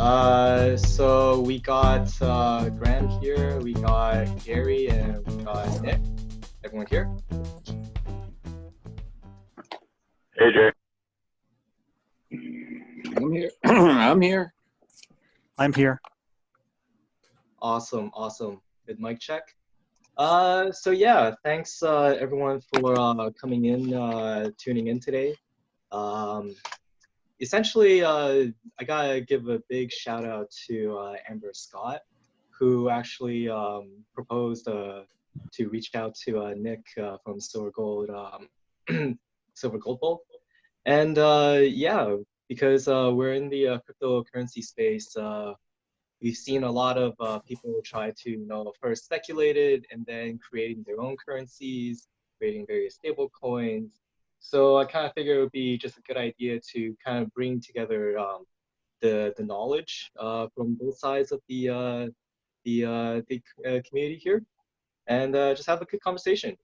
So we got Graeme here, we got Gary, and we got Nick. Everyone here? Hey, Jay. I'm here. I'm here. I'm here. Awesome. Good mic check. So yeah, thanks everyone for coming in, tuning in today. Essentially, I gotta give a big shout out to Amber Scott, who actually proposed to reach out to Nick from SilverGoldBull. And yeah, because we're in the cryptocurrency space, we've seen a lot of people try to, first speculated and then creating their own currencies, creating various stable coins. So I kind of figured it would be just a good idea to kind of bring together the knowledge from both sides of the community here, and just have a good conversation.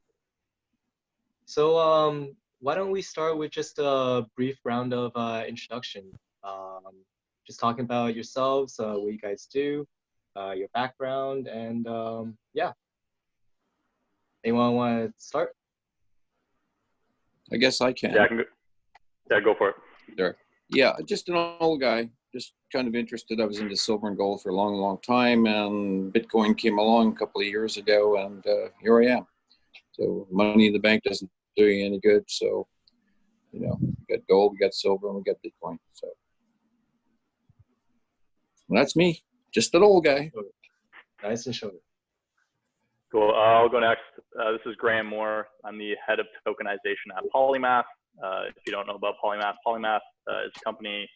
So why don't we start with just a brief round of introduction? Just talking about yourselves, what you guys do, your background, and yeah. Anyone want to start? I guess I can. Yeah, I can go. Yeah, go for it. There. Yeah, just an old guy, just kind of interested. I was into silver and gold for a long time, and Bitcoin came along a couple of years ago, and here I am. So money in the bank doesn't do you any good. So, we got gold, we got silver, and we got Bitcoin. So that's me, just an old guy. Nice and short. Cool. I'll go next. This is Graeme Moore. I'm the head of tokenization at Polymath. If you don't know about Polymath, Polymath is a company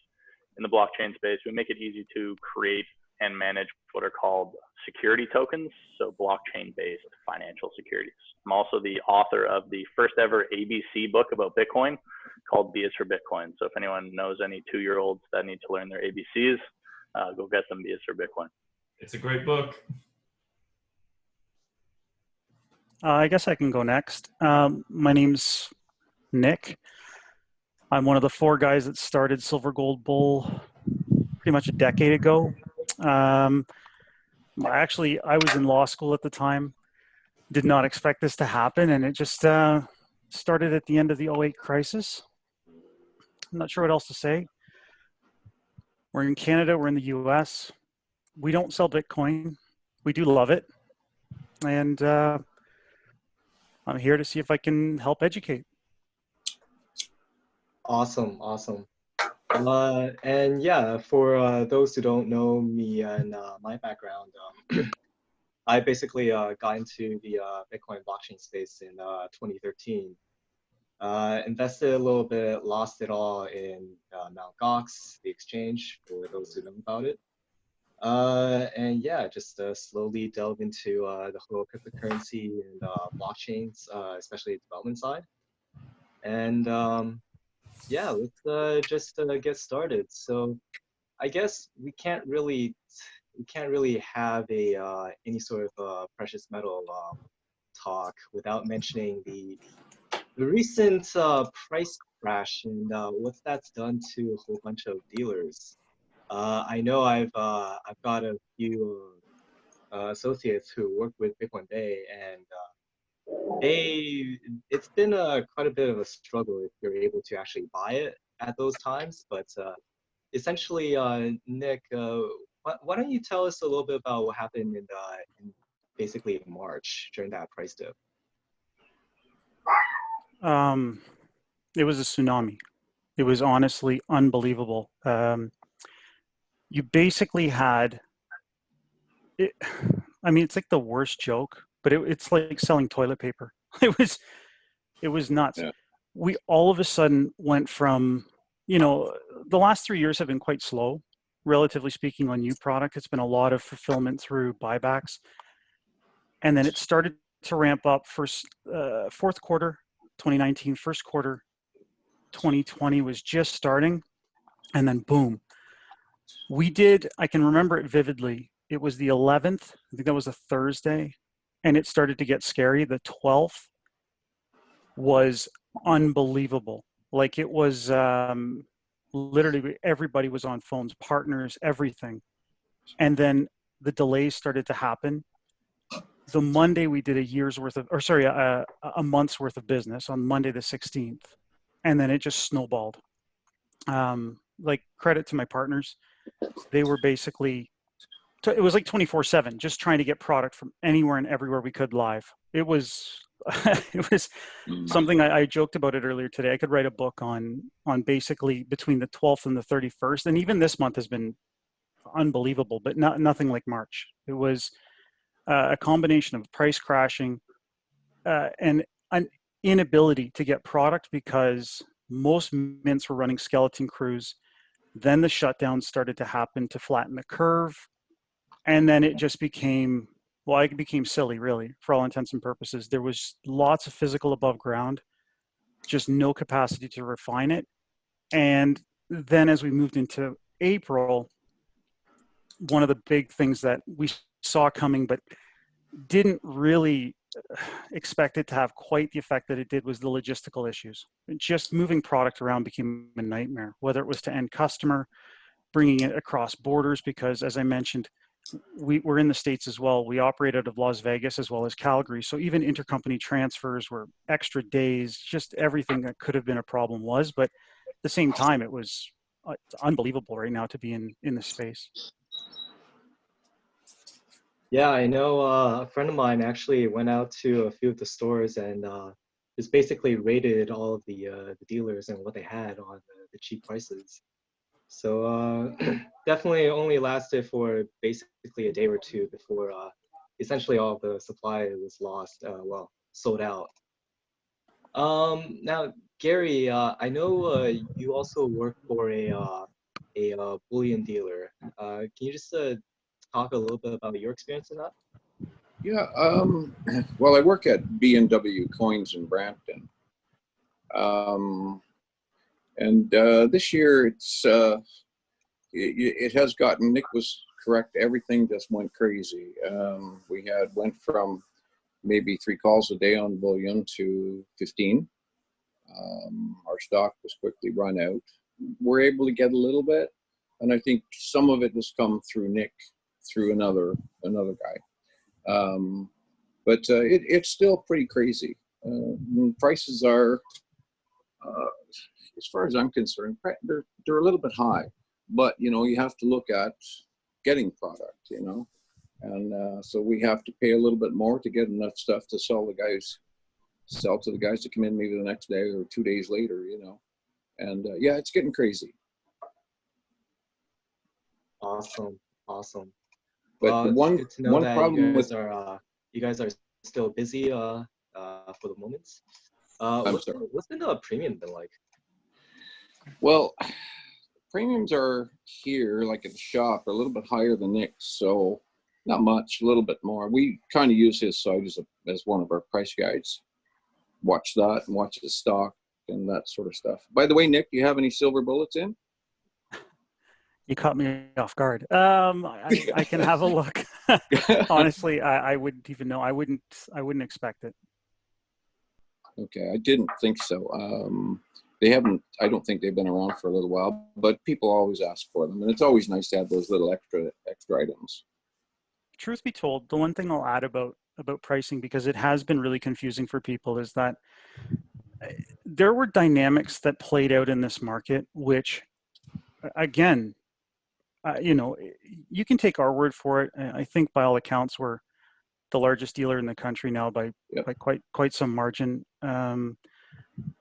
in the blockchain space. We make it easy to create and manage what are called security tokens, so blockchain-based financial securities. I'm also the author of the first ever ABC book about Bitcoin called B is for Bitcoin. So if anyone knows any 2-year-olds that need to learn their ABCs, go get them. B is for Bitcoin. It's a great book. I guess I can go next. My name's Nick. I'm one of the 4 guys that started SilverGoldBull pretty much a decade ago. Actually, I was in law school at the time. Did not expect this to happen, and it just started at the end of the '08 crisis. I'm not sure what else to say. We're in Canada, we're in the US. We don't sell Bitcoin. We do love it. And I'm here to see if I can help educate. Awesome. And yeah, for those who don't know me and my background, I basically got into the Bitcoin blockchain space in 2013. Invested a little bit, lost it all in Mt. Gox, the exchange, for those who know about it. And yeah, just slowly delve into the whole cryptocurrency and blockchains, especially the development side. And yeah, let's just get started. So I guess we can't really have a any sort of precious metal talk without mentioning the recent price crash and what that's done to a whole bunch of dealers. I know I've got a few associates who work with Bitcoin Bay, and it's been quite a bit of a struggle if you're able to actually buy it at those times. But essentially, Nick, why don't you tell us a little bit about what happened in basically March during that price dip? It was a tsunami. It was honestly unbelievable. You basically had it. I mean, it's like the worst joke, but it's like selling toilet paper. It was nuts. Yeah. We all of a sudden went from, the last 3 years have been quite slow, relatively speaking, on new product. It's been a lot of fulfillment through buybacks. And then it started to ramp up fourth quarter 2019, first quarter 2020 was just starting. And then boom. I can remember it vividly. It was the 11th, I think that was a Thursday, and it started to get scary. The 12th was unbelievable. Like it was literally everybody was on phones, partners, everything. And then the delays started to happen. The Monday we did a month's worth of business on Monday the 16th. And then it just snowballed. Like, credit to my partners. They were basically, it was like 24/7, just trying to get product from anywhere and everywhere we could live. It was, it was something I joked about it earlier today. I could write a book on basically between the 12th and the 31st. And even this month has been unbelievable, but nothing like March. It was a combination of price crashing and an inability to get product because most mints were running skeleton crews. Then the shutdowns started to happen to flatten the curve. And then it just became, well, it became silly, really, for all intents and purposes. There was lots of physical above ground, just no capacity to refine it. And then as we moved into April, one of the big things that we saw coming but didn't really expect it to have quite the effect that it did was the logistical issues. Just moving product around became a nightmare, whether it was to end customer, bringing it across borders, because as I mentioned, we're in the States as well. We operate out of Las Vegas as well as Calgary. So even intercompany transfers were extra days, just everything that could have been a problem was, but at the same time, it was unbelievable right now to be in this space. Yeah, I know a friend of mine actually went out to a few of the stores and just basically rated all of the dealers and what they had on the cheap prices. So definitely only lasted for basically a day or two before essentially all the supply was lost, well, sold out. Now, Gary, I know you also work for a bullion dealer. Can you just talk a little bit about your experience in that? Yeah, well, I work at B&W Coins in Brampton. And this year it has gotten, Nick was correct, everything just went crazy. We went from maybe 3 calls a day on bullion to 15. Our stock was quickly run out. We're able to get a little bit, and I think some of it has come through Nick, through another guy. But it's still pretty crazy. Prices are, as far as I'm concerned, they're a little bit high. But you have to look at getting product, and so we have to pay a little bit more to get enough stuff to sell to the guys that come in maybe the next day or 2 days later, and yeah, it's getting crazy. Awesome. But Well, one it's good to know that problem you guys are still busy for the moment. What's been the premium been like? Well, premiums are here, like at the shop, a little bit higher than Nick's, so not much, a little bit more. We kind of use his site as one of our price guides. Watch that and watch his stock and that sort of stuff. By the way, Nick, do you have any silver bullets in? You caught me off guard. I can have a look. Honestly, I wouldn't even know. I wouldn't expect it. Okay, I didn't think so. I don't think they've been around for a little while, but people always ask for them, and it's always nice to have those little extra items. Truth be told, the one thing I'll add about pricing, because it has been really confusing for people, is that there were dynamics that played out in this market, which, again, you can take our word for it. I think by all accounts, we're the largest dealer in the country now by quite some margin.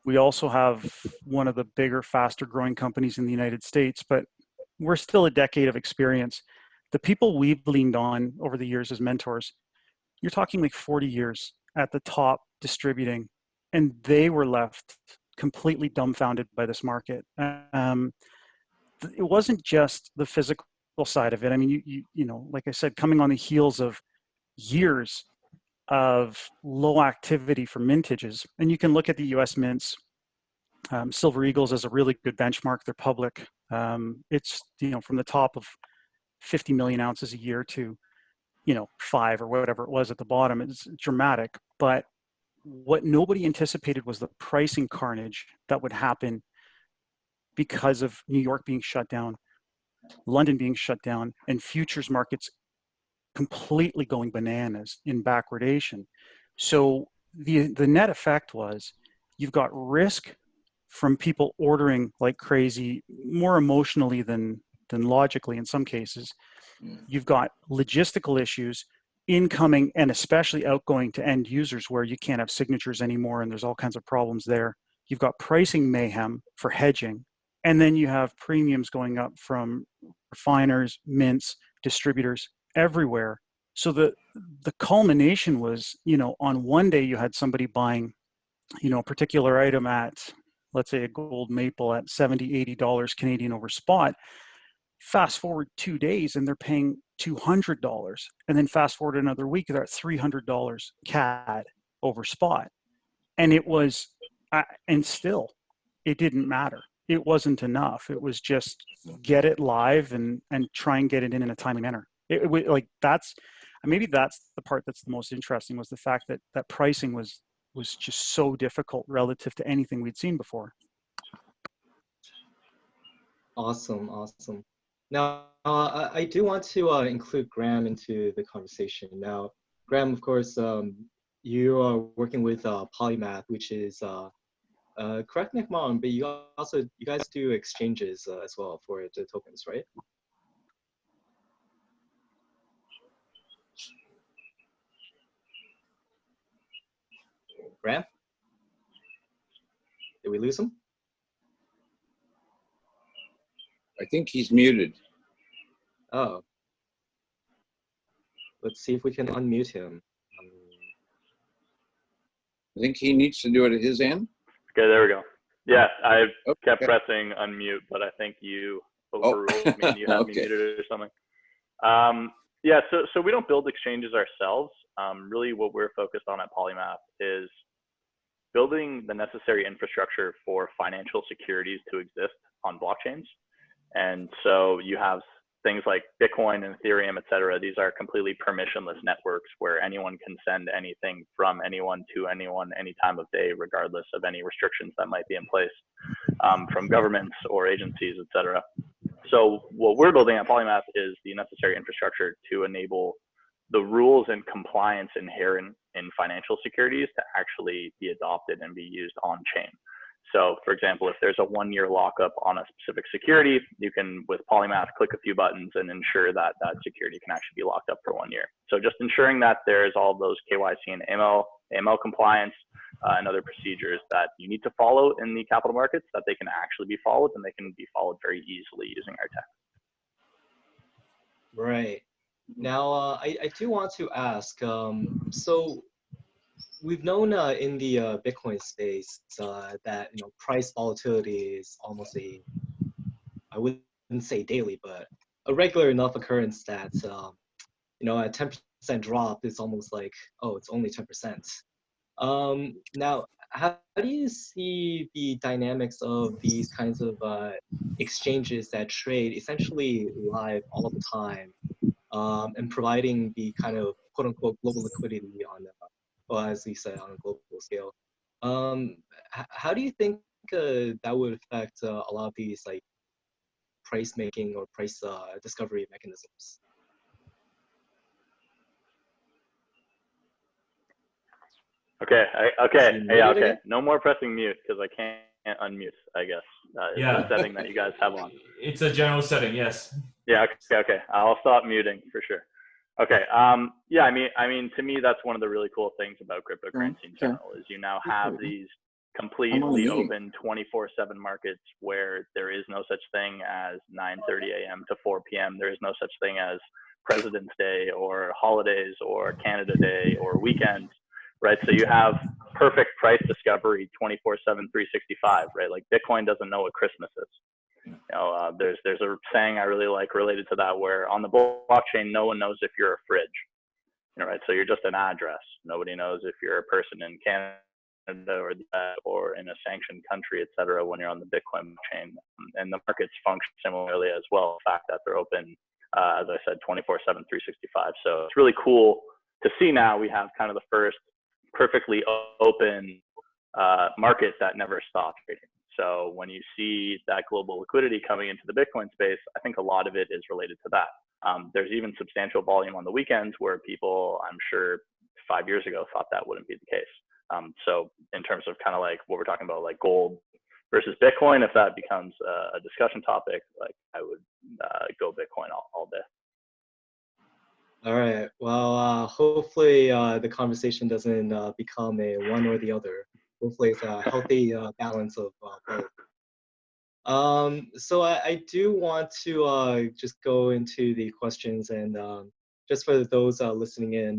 We also have one of the bigger, faster growing companies in the United States, but we're still a decade of experience. The people we've leaned on over the years as mentors, you're talking like 40 years at the top distributing, and they were left completely dumbfounded by this market. It wasn't just the physical side of it. I mean, you know, like I said, coming on the heels of years of low activity for mintages, and you can look at the U.S. mints. Silver Eagles is a really good benchmark. They're public. It's, you know, from the top of 50 million ounces a year to, you know, 5 or whatever it was at the bottom. It's dramatic. But what nobody anticipated was the pricing carnage that would happen because of New York being shut down, London being shut down, and futures markets completely going bananas in backwardation. So the net effect was you've got risk from people ordering like crazy, more emotionally than logically in some cases. You've got logistical issues, incoming and especially outgoing to end users, where you can't have signatures anymore, and there's all kinds of problems there. You've got pricing mayhem for hedging, and then you have premiums going up from refiners, mints, distributors, everywhere. So the culmination was, on one day you had somebody buying, a particular item at, let's say, a gold maple at $70, $80 Canadian over spot. Fast forward 2 days and they're paying $200, and then fast forward another week, they're at $300 CAD over spot. And it was, and still, it didn't matter. It wasn't enough. It was just get it live and try and get it in a timely manner. Maybe that's the part that's the most interesting, was the fact that pricing was just so difficult relative to anything we'd seen before. Awesome. Now, I do want to include Graeme into the conversation. Now, Graeme, of course, you are working with Polymath, which is, correct me if I'm wrong, but you guys do exchanges as well for the tokens, right? Graeme? Did we lose him? I think he's muted. Oh. Let's see if we can unmute him. I think he needs to do it at his end. Okay, there we go. Yeah, I Okay. kept pressing unmute, but I think you overruled me and you had me muted or something. Yeah, so we don't build exchanges ourselves. Really what we're focused on at Polymath is building the necessary infrastructure for financial securities to exist on blockchains. And so you have things like Bitcoin and Ethereum, et cetera. These are completely permissionless networks where anyone can send anything from anyone to anyone any time of day, regardless of any restrictions that might be in place from governments or agencies, et cetera. So what we're building at Polymath is the necessary infrastructure to enable the rules and compliance inherent in financial securities to actually be adopted and be used on chain. So for example, if there's a 1-year lockup on a specific security, you can, with Polymath, click a few buttons and ensure that that security can actually be locked up for 1 year. So just ensuring that there's all those KYC and AML compliance and other procedures that you need to follow in the capital markets, that they can actually be followed, and they can be followed very easily using our tech. Right. Now, I do want to ask, so we've known in the Bitcoin space that price volatility is almost I wouldn't say daily, but a regular enough occurrence that a 10% drop is almost like, oh, it's only 10%. Now, how do you see the dynamics of these kinds of exchanges that trade essentially live all the time, and providing the kind of quote unquote global liquidity on well, as we said, on a global scale? How do you think that would affect a lot of these like price making or price discovery mechanisms? Okay, Yeah, okay. No more pressing mute because I can't unmute, I guess. It's a setting that you guys have on. It's a general setting, yes. Yeah, okay. I'll stop muting for sure. Okay, yeah, I mean, to me, that's one of the really cool things about cryptocurrency in general, is you now have these completely open 24/7 markets where there is no such thing as 9:30 a.m. to 4 p.m. There is no such thing as President's Day or holidays or Canada Day or weekends, right? So you have perfect price discovery 24/7, 365, right? Like Bitcoin doesn't know what Christmas is. There's a saying I really like related to that, where on the blockchain, no one knows if you're a fridge, right? So you're just an address. Nobody knows if you're a person in Canada or in a sanctioned country, et cetera, when you're on the Bitcoin chain. And the markets function similarly as well, the fact that they're open, as I said, 24/7, 365. So it's really cool to see now we have kind of the first perfectly open market that never stops trading. So when you see that global liquidity coming into the Bitcoin space, I think a lot of it is related to that. There's even substantial volume on the weekends where people, I'm sure 5 years ago, thought that wouldn't be the case. So in terms of kind of like what we're talking about, like gold versus Bitcoin, if that becomes a discussion topic, like I would go Bitcoin all day. All right. Well, hopefully the conversation doesn't become a one or the other. Hopefully it's a healthy balance of both. So I do want to just go into the questions, and just for those listening in,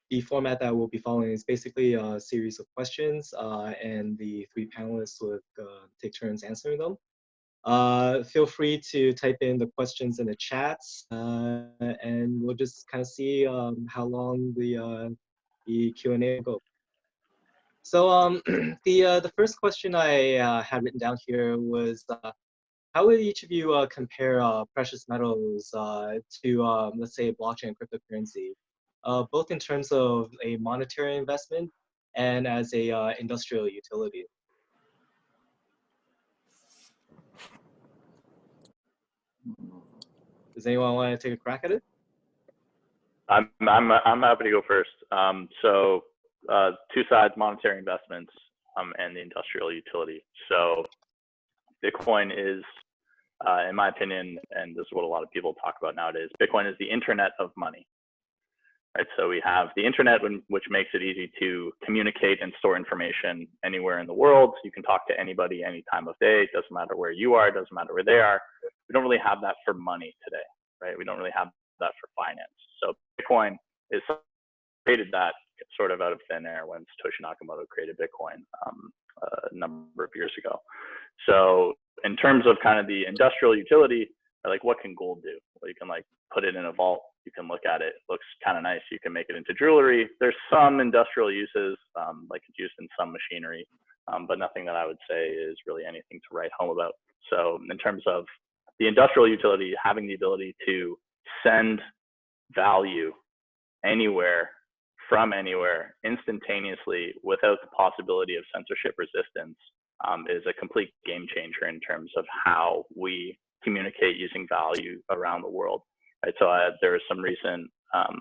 the format that we'll be following is basically a series of questions, and the three panelists would take turns answering them. Feel free to type in the questions in the chats, and we'll just kind of see how long the Q&A will go. So the first question I had written down here was, how would each of you compare precious metals to, let's say, blockchain and cryptocurrency, both in terms of a monetary investment and as a industrial utility? Does anyone want to take a crack at it? I'm happy to go first. So two sides: monetary investments and the industrial utility. So Bitcoin is, in my opinion, and this is what a lot of people talk about nowadays, Bitcoin is the internet of money. Right? So we have the internet, which makes it easy to communicate and store information anywhere in the world. You can talk to anybody any time of day. It doesn't matter where you are. It doesn't matter where they are. We don't really have that for money today, right? We don't really have that for finance. So Bitcoin is created that sort of out of thin air when Satoshi Nakamoto created Bitcoin a number of years ago. So in terms of kind of the industrial utility, like what can gold do? Well, you can like put it in a vault. You can look at it. It looks kind of nice. You can make it into jewelry. There's some industrial uses, like it's used in some machinery, but nothing that I would say is really anything to write home about. So in terms of the industrial utility, having the ability to send value anywhere, from anywhere, instantaneously, without the possibility of censorship resistance, is a complete game changer in terms of how we communicate using value around the world. Right? So there are some recent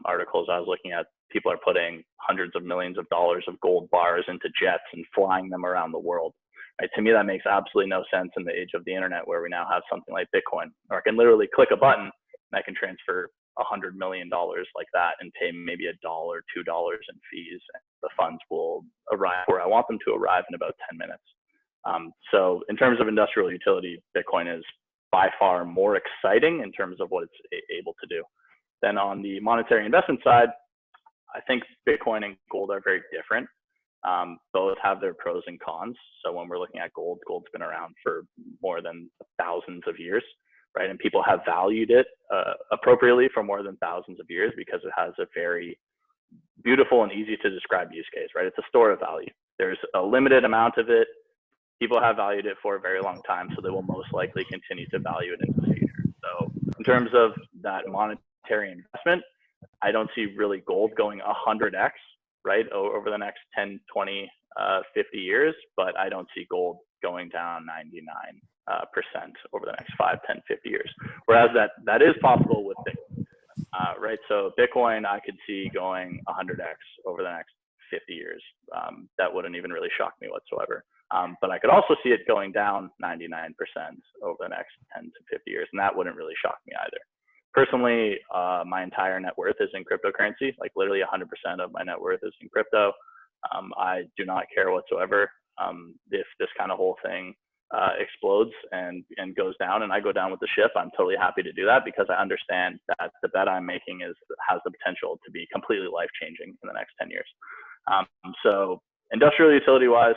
articles I was looking at. People are putting hundreds of millions of dollars of gold bars into jets and flying them around the world. Right? To me, that makes absolutely no sense in the age of the internet, where we now have something like Bitcoin, or I can literally click a button and I can transfer $100 million like that and pay maybe $1, $2 in fees. And the funds will arrive where I want them to arrive in about 10 minutes. So in terms of industrial utility, Bitcoin is by far more exciting in terms of what it's able to do. Then on the monetary investment side, I think Bitcoin and gold are very different. Both have their pros and cons. So when we're looking at gold, gold's been around for more than thousands of years, right? And people have valued it appropriately for more than thousands of years because it has a very beautiful and easy to describe use case, right? It's a store of value. There's a limited amount of it. People have valued it for a very long time, so they will most likely continue to value it into the future. So in terms of that monetary investment, I don't see really gold going 100x, right, over the next 10, 20, 50 years, but I don't see gold going down 99% over the next 5, 10, 50 years. Whereas that is possible with Bitcoin, right? So Bitcoin, I could see going 100x over the next 50 years. That wouldn't even really shock me whatsoever. But I could also see it going down 99% over the next 10 to 50 years, and that wouldn't really shock me either. Personally, my entire net worth is in cryptocurrency. Like literally 100% of my net worth is in crypto. I do not care whatsoever if this kind of whole thing explodes and goes down and I go down with the ship. I'm totally happy to do that because I understand that the bet I'm making has the potential to be completely life-changing in the next 10 years. So industrial utility-wise,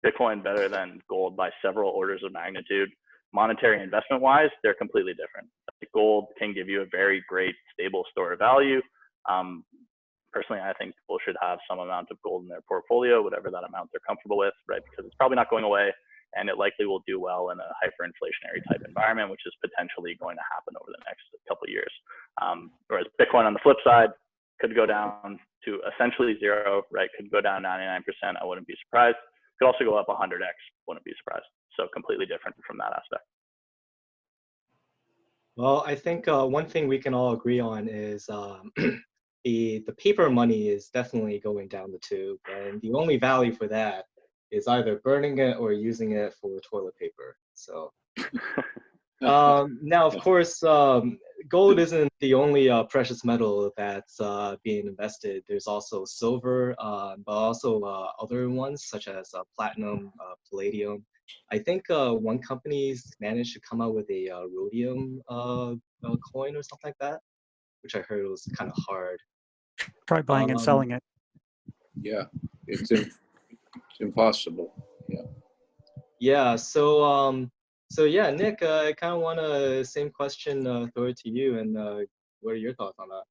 Bitcoin better than gold by several orders of magnitude. Monetary investment-wise, they're completely different. Gold can give you a very great, stable store of value. Personally, I think people should have some amount of gold in their portfolio, whatever that amount they're comfortable with, right? Because it's probably not going away, and it likely will do well in a hyperinflationary type environment, which is potentially going to happen over the next couple of years. Whereas Bitcoin, on the flip side, could go down to essentially zero, right? Could go down 99%. I wouldn't be surprised. Could also go up 100x. Wouldn't be surprised. So completely different from that aspect. Well, I think one thing we can all agree on is the paper money is definitely going down the tube, and the only value for that is either burning it or using it for toilet paper. So now, of course, gold isn't the only precious metal that's being invested. There's also silver, but also other ones such as platinum, palladium. I think one company's managed to come out with a rhodium coin or something like that, which I heard was kind of hard. Try buying and selling it. Yeah, it's impossible. Yeah. Yeah. So yeah, Nick, I kind of want to same question throw it to you, and what are your thoughts on that?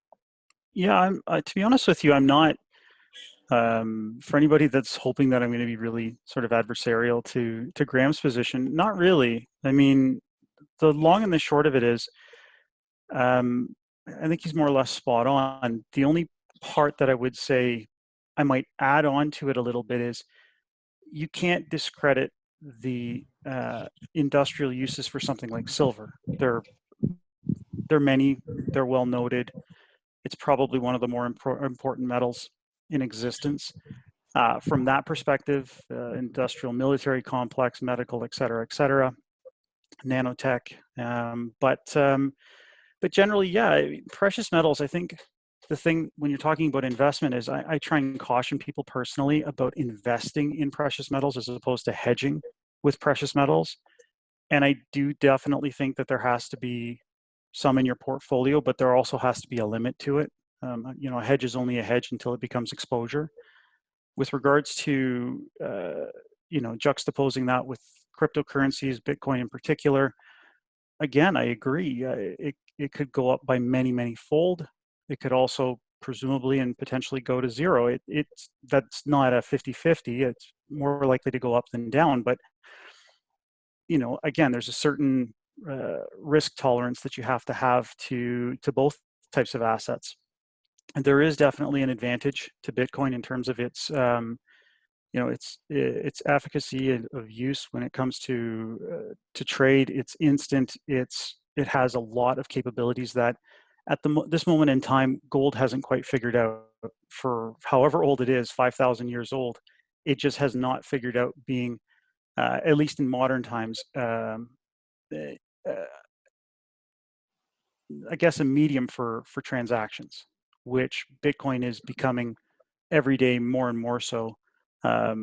Yeah, I'm. To be honest with you, I'm not. For anybody that's hoping that I'm going to be really sort of adversarial to Graham's position, not really. I mean, the long and the short of it is, I think he's more or less spot on. The only part that I would say I might add on to it a little bit is you can't discredit the industrial uses for something like silver. They're many, they're well noted. It's probably one of the more important metals in existence. From that perspective, industrial military complex, medical, et cetera, nanotech. But generally, yeah, precious metals, I think the thing when you're talking about investment is I try and caution people personally about investing in precious metals as opposed to hedging with precious metals. And I do definitely think that there has to be some in your portfolio, but there also has to be a limit to it. You know, a hedge is only a hedge until it becomes exposure. With regards to, you know, juxtaposing that with cryptocurrencies, Bitcoin in particular, again, I agree. It could go up by many fold. It could also presumably and potentially go to zero. That's not a 50-50. It's more likely to go up than down. But, you know, again, there's a certain risk tolerance that you have to both types of assets. And there is definitely an advantage to Bitcoin in terms of its, you know, its efficacy of use when it comes to trade. It's instant. It has a lot of capabilities that, at this moment in time, gold hasn't quite figured out. For however old it is, 5,000 years old, it just has not figured out being, at least in modern times, I guess a medium for transactions, which Bitcoin is becoming every day more and more so a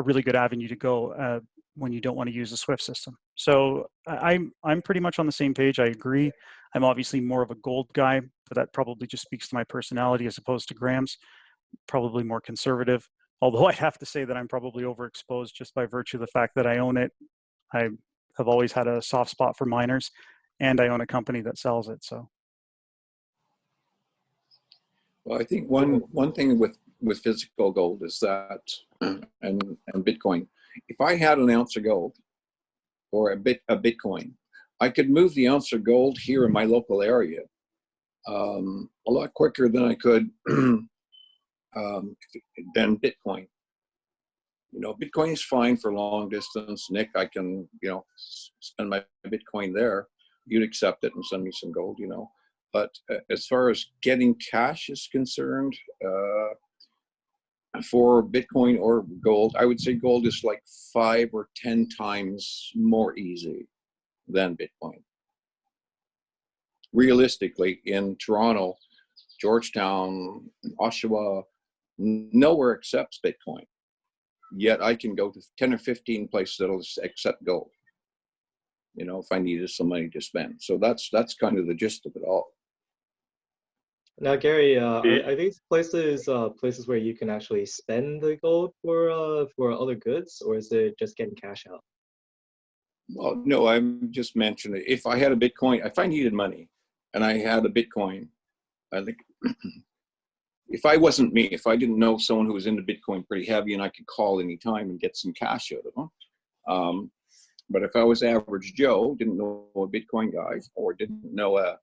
really good avenue to go when you don't want to use the Swift system. So I'm pretty much on the same page. I agree. I'm obviously more of a gold guy, but that probably just speaks to my personality as opposed to Graham's. Probably more conservative. Although I have to say that I'm probably overexposed just by virtue of the fact that I own it. I have always had a soft spot for miners, and I own a company that sells it. So. Well, I think one thing with physical gold is that, and Bitcoin, if I had an ounce of gold or a Bitcoin, I could move the ounce of gold here in my local area a lot quicker than I could than Bitcoin. You know, Bitcoin is fine for long distance. Nick, I can, you know, spend my Bitcoin there. You'd accept it and send me some gold, you know. But as far as getting cash is concerned, for Bitcoin or gold, I would say gold is like 5 or 10 times more easy than Bitcoin. Realistically, in Toronto, Georgetown, Oshawa, nowhere accepts Bitcoin. Yet I can go to 10 or 15 places that'll accept gold, you know, if I needed some money to spend. So that's kind of the gist of it all. Now, Gary, are these places places where you can actually spend the gold for other goods, or is it just getting cash out? Well, no, I'm just mentioning if I had a Bitcoin, if I needed money and I had a Bitcoin, I think if I wasn't me, if I didn't know someone who was into Bitcoin pretty heavy and I could call anytime and get some cash out of them. But if I was average Joe, didn't know a Bitcoin guy or didn't know a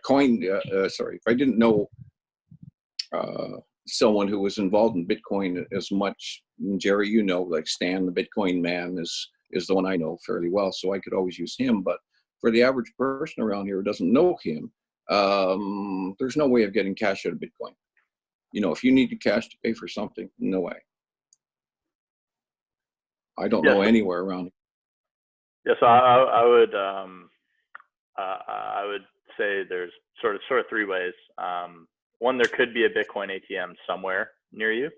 coin, sorry, if I didn't know someone who was involved in Bitcoin as much. And Jerry, you know, like Stan, the Bitcoin man, is the one I know fairly well, so I could always use him. But for the average person around here who doesn't know him, there's no way of getting cash out of Bitcoin. You know, if you need the cash to pay for something, no way. I don't know anywhere around. Yeah, so I would say there's sort of three ways. One, there could be a Bitcoin ATM somewhere near you.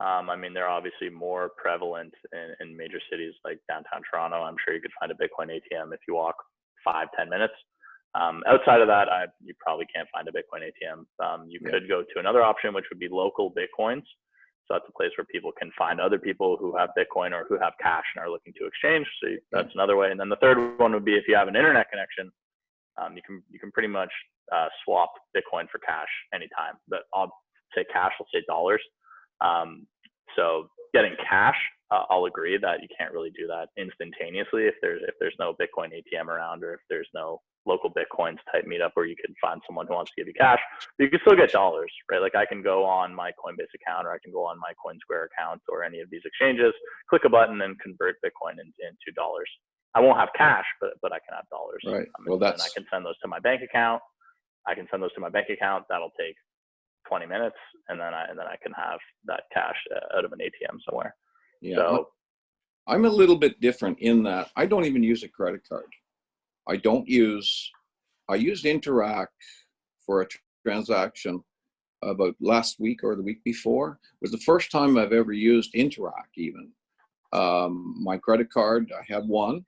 I mean, they're obviously more prevalent in major cities like downtown Toronto. I'm sure you could find a Bitcoin ATM if you walk 5-10 minutes. Outside of that, you probably can't find a Bitcoin ATM. You could go to another option, which would be local Bitcoins. So that's a place where people can find other people who have Bitcoin or who have cash and are looking to exchange. So that's another way. And then the third one would be if you have an internet connection, you can pretty much swap Bitcoin for cash anytime. But I'll say cash, I'll say dollars. So getting cash, I'll agree that you can't really do that instantaneously if there's no Bitcoin ATM around, or if there's no local Bitcoins type meetup where you can find someone who wants to give you cash. But you can still get dollars, right? Like I can go on my Coinbase account, or I can go on my CoinSquare account, or any of these exchanges, click a button and convert Bitcoin into dollars. I won't have cash, but I can have dollars. Right. Well, and I can send those to my bank account. That'll take 20 minutes, and then I can have that cash out of an ATM somewhere. Yeah. So I'm a little bit different in that I don't even use a credit card. I used Interact for a transaction about last week or the week before. It was the first time I've ever used Interact even. My credit card, I have one.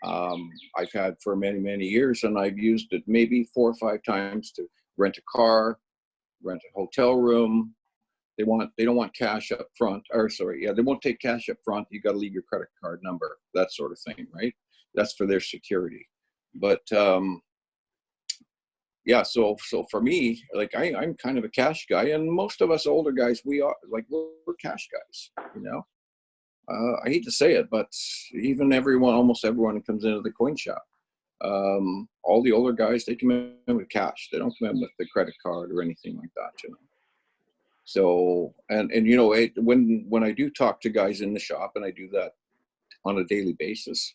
I've had for many, many years, and I've used it maybe 4 or 5 times to rent a car, rent a hotel room. They don't want cash up front, they won't take cash up front. You got to leave your credit card number, that sort of thing, right? That's for their security. But yeah, so for me, like I'm kind of a cash guy, and most of us older guys, we're cash guys, you know. I hate to say it, but even almost everyone who comes into the coin shop, all the older guys, they come in with cash. They don't come in with the credit card or anything like that, you know. So, and you know, when I do talk to guys in the shop, and I do that on a daily basis,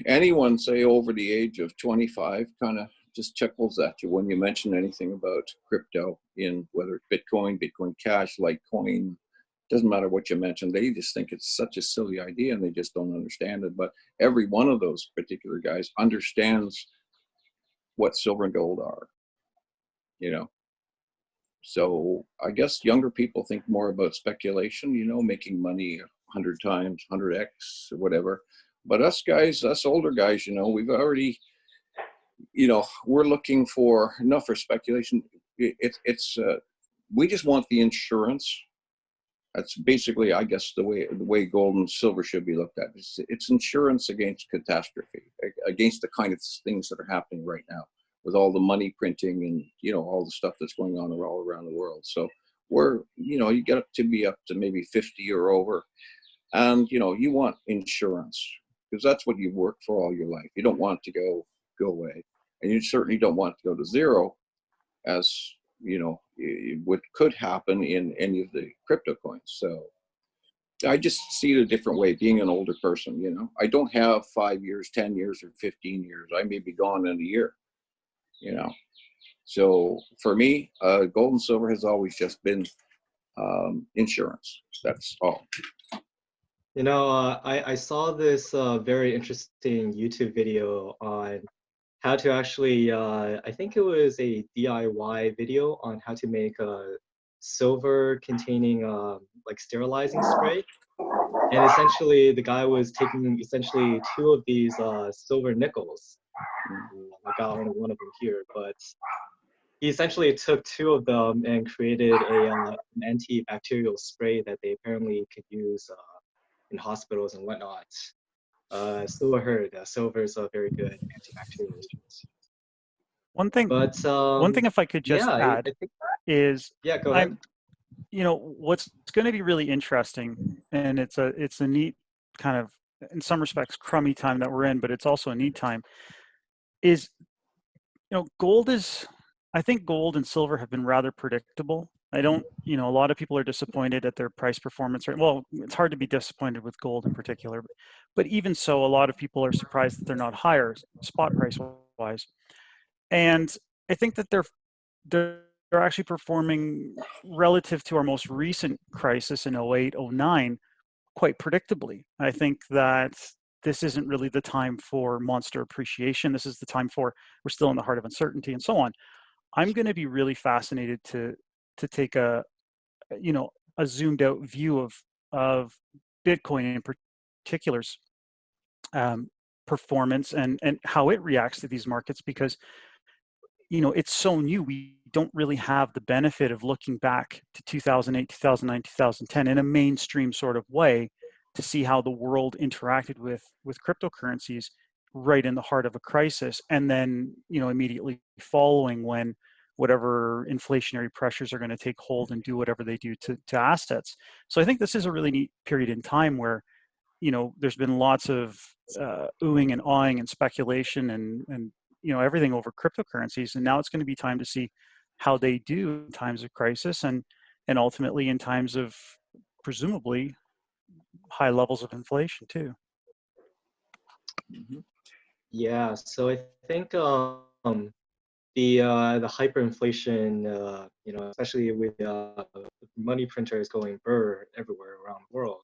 anyone say over the age of 25 kind of just chuckles at you when you mention anything about crypto, in whether it's Bitcoin Cash, Litecoin, doesn't matter what you mention. They just think it's such a silly idea, and they just don't understand it. But every one of those particular guys understands what silver and gold are, you know. So I guess younger people think more about speculation, you know, making money 100 times, 100x or whatever. But us older guys, you know, we've already, you know, we're looking for, not for speculation. We just want the insurance. That's basically, I guess, the way gold and silver should be looked at. It's insurance against catastrophe, against the kind of things that are happening right now, with all the money printing and, you know, all the stuff that's going on all around the world. So you know, you get to be up to maybe 50 or over, and, you know, you want insurance, because that's what you've worked for all your life. You don't want it to go away, and you certainly don't want it to go to zero, as, you know, what could happen in any of the crypto coins. So I just see it a different way, being an older person, you know. I don't have 5 years, 10 years, or 15 years. I may be gone in a year, you know. So for me, gold and silver has always just been insurance. That's all. You know, I saw this very interesting YouTube video on how to actually, I think it was a DIY video on how to make a silver containing like sterilizing spray. And essentially the guy was taking essentially 2 of these silver nickels. I got only one of them here, but he essentially took 2 of them and created an antibacterial spray that they apparently could use in hospitals and whatnot. Still heard that silver is a very good antibacterial agent. One thing, But if I could just yeah, add, I think, is yeah, go ahead. you know, what's going to be really interesting, and it's a neat kind of, in some respects, crummy time that we're in, but it's also a neat time, is, you know, gold is I think gold and silver have been rather predictable. I don't, you know, a lot of people are disappointed at their price performance rate. Well, it's hard to be disappointed with gold in particular, but even so, a lot of people are surprised that they're not higher spot price wise. And I think that they're actually performing relative to our most recent crisis in 08, 09 quite predictably. I think that this isn't really the time for monster appreciation. This is the time for, we're still in the heart of uncertainty and so on. I'm going to be really fascinated to take a, you know, a zoomed out view of Bitcoin in particular's performance and how it reacts to these markets, because, you know, it's so new. We don't really have the benefit of looking back to 2008, 2009, 2010 in a mainstream sort of way to see how the world interacted with cryptocurrencies right in the heart of a crisis, and then, you know, immediately following when whatever inflationary pressures are going to take hold and do whatever they do to assets. So I think this is a really neat period in time where, you know, there's been lots of oohing and awing and speculation and you know, everything over cryptocurrencies, and now it's going to be time to see how they do in times of crisis and ultimately in times of presumably high levels of inflation too. Yeah, so I think the hyperinflation, you know, especially with money printers going burr everywhere around the world,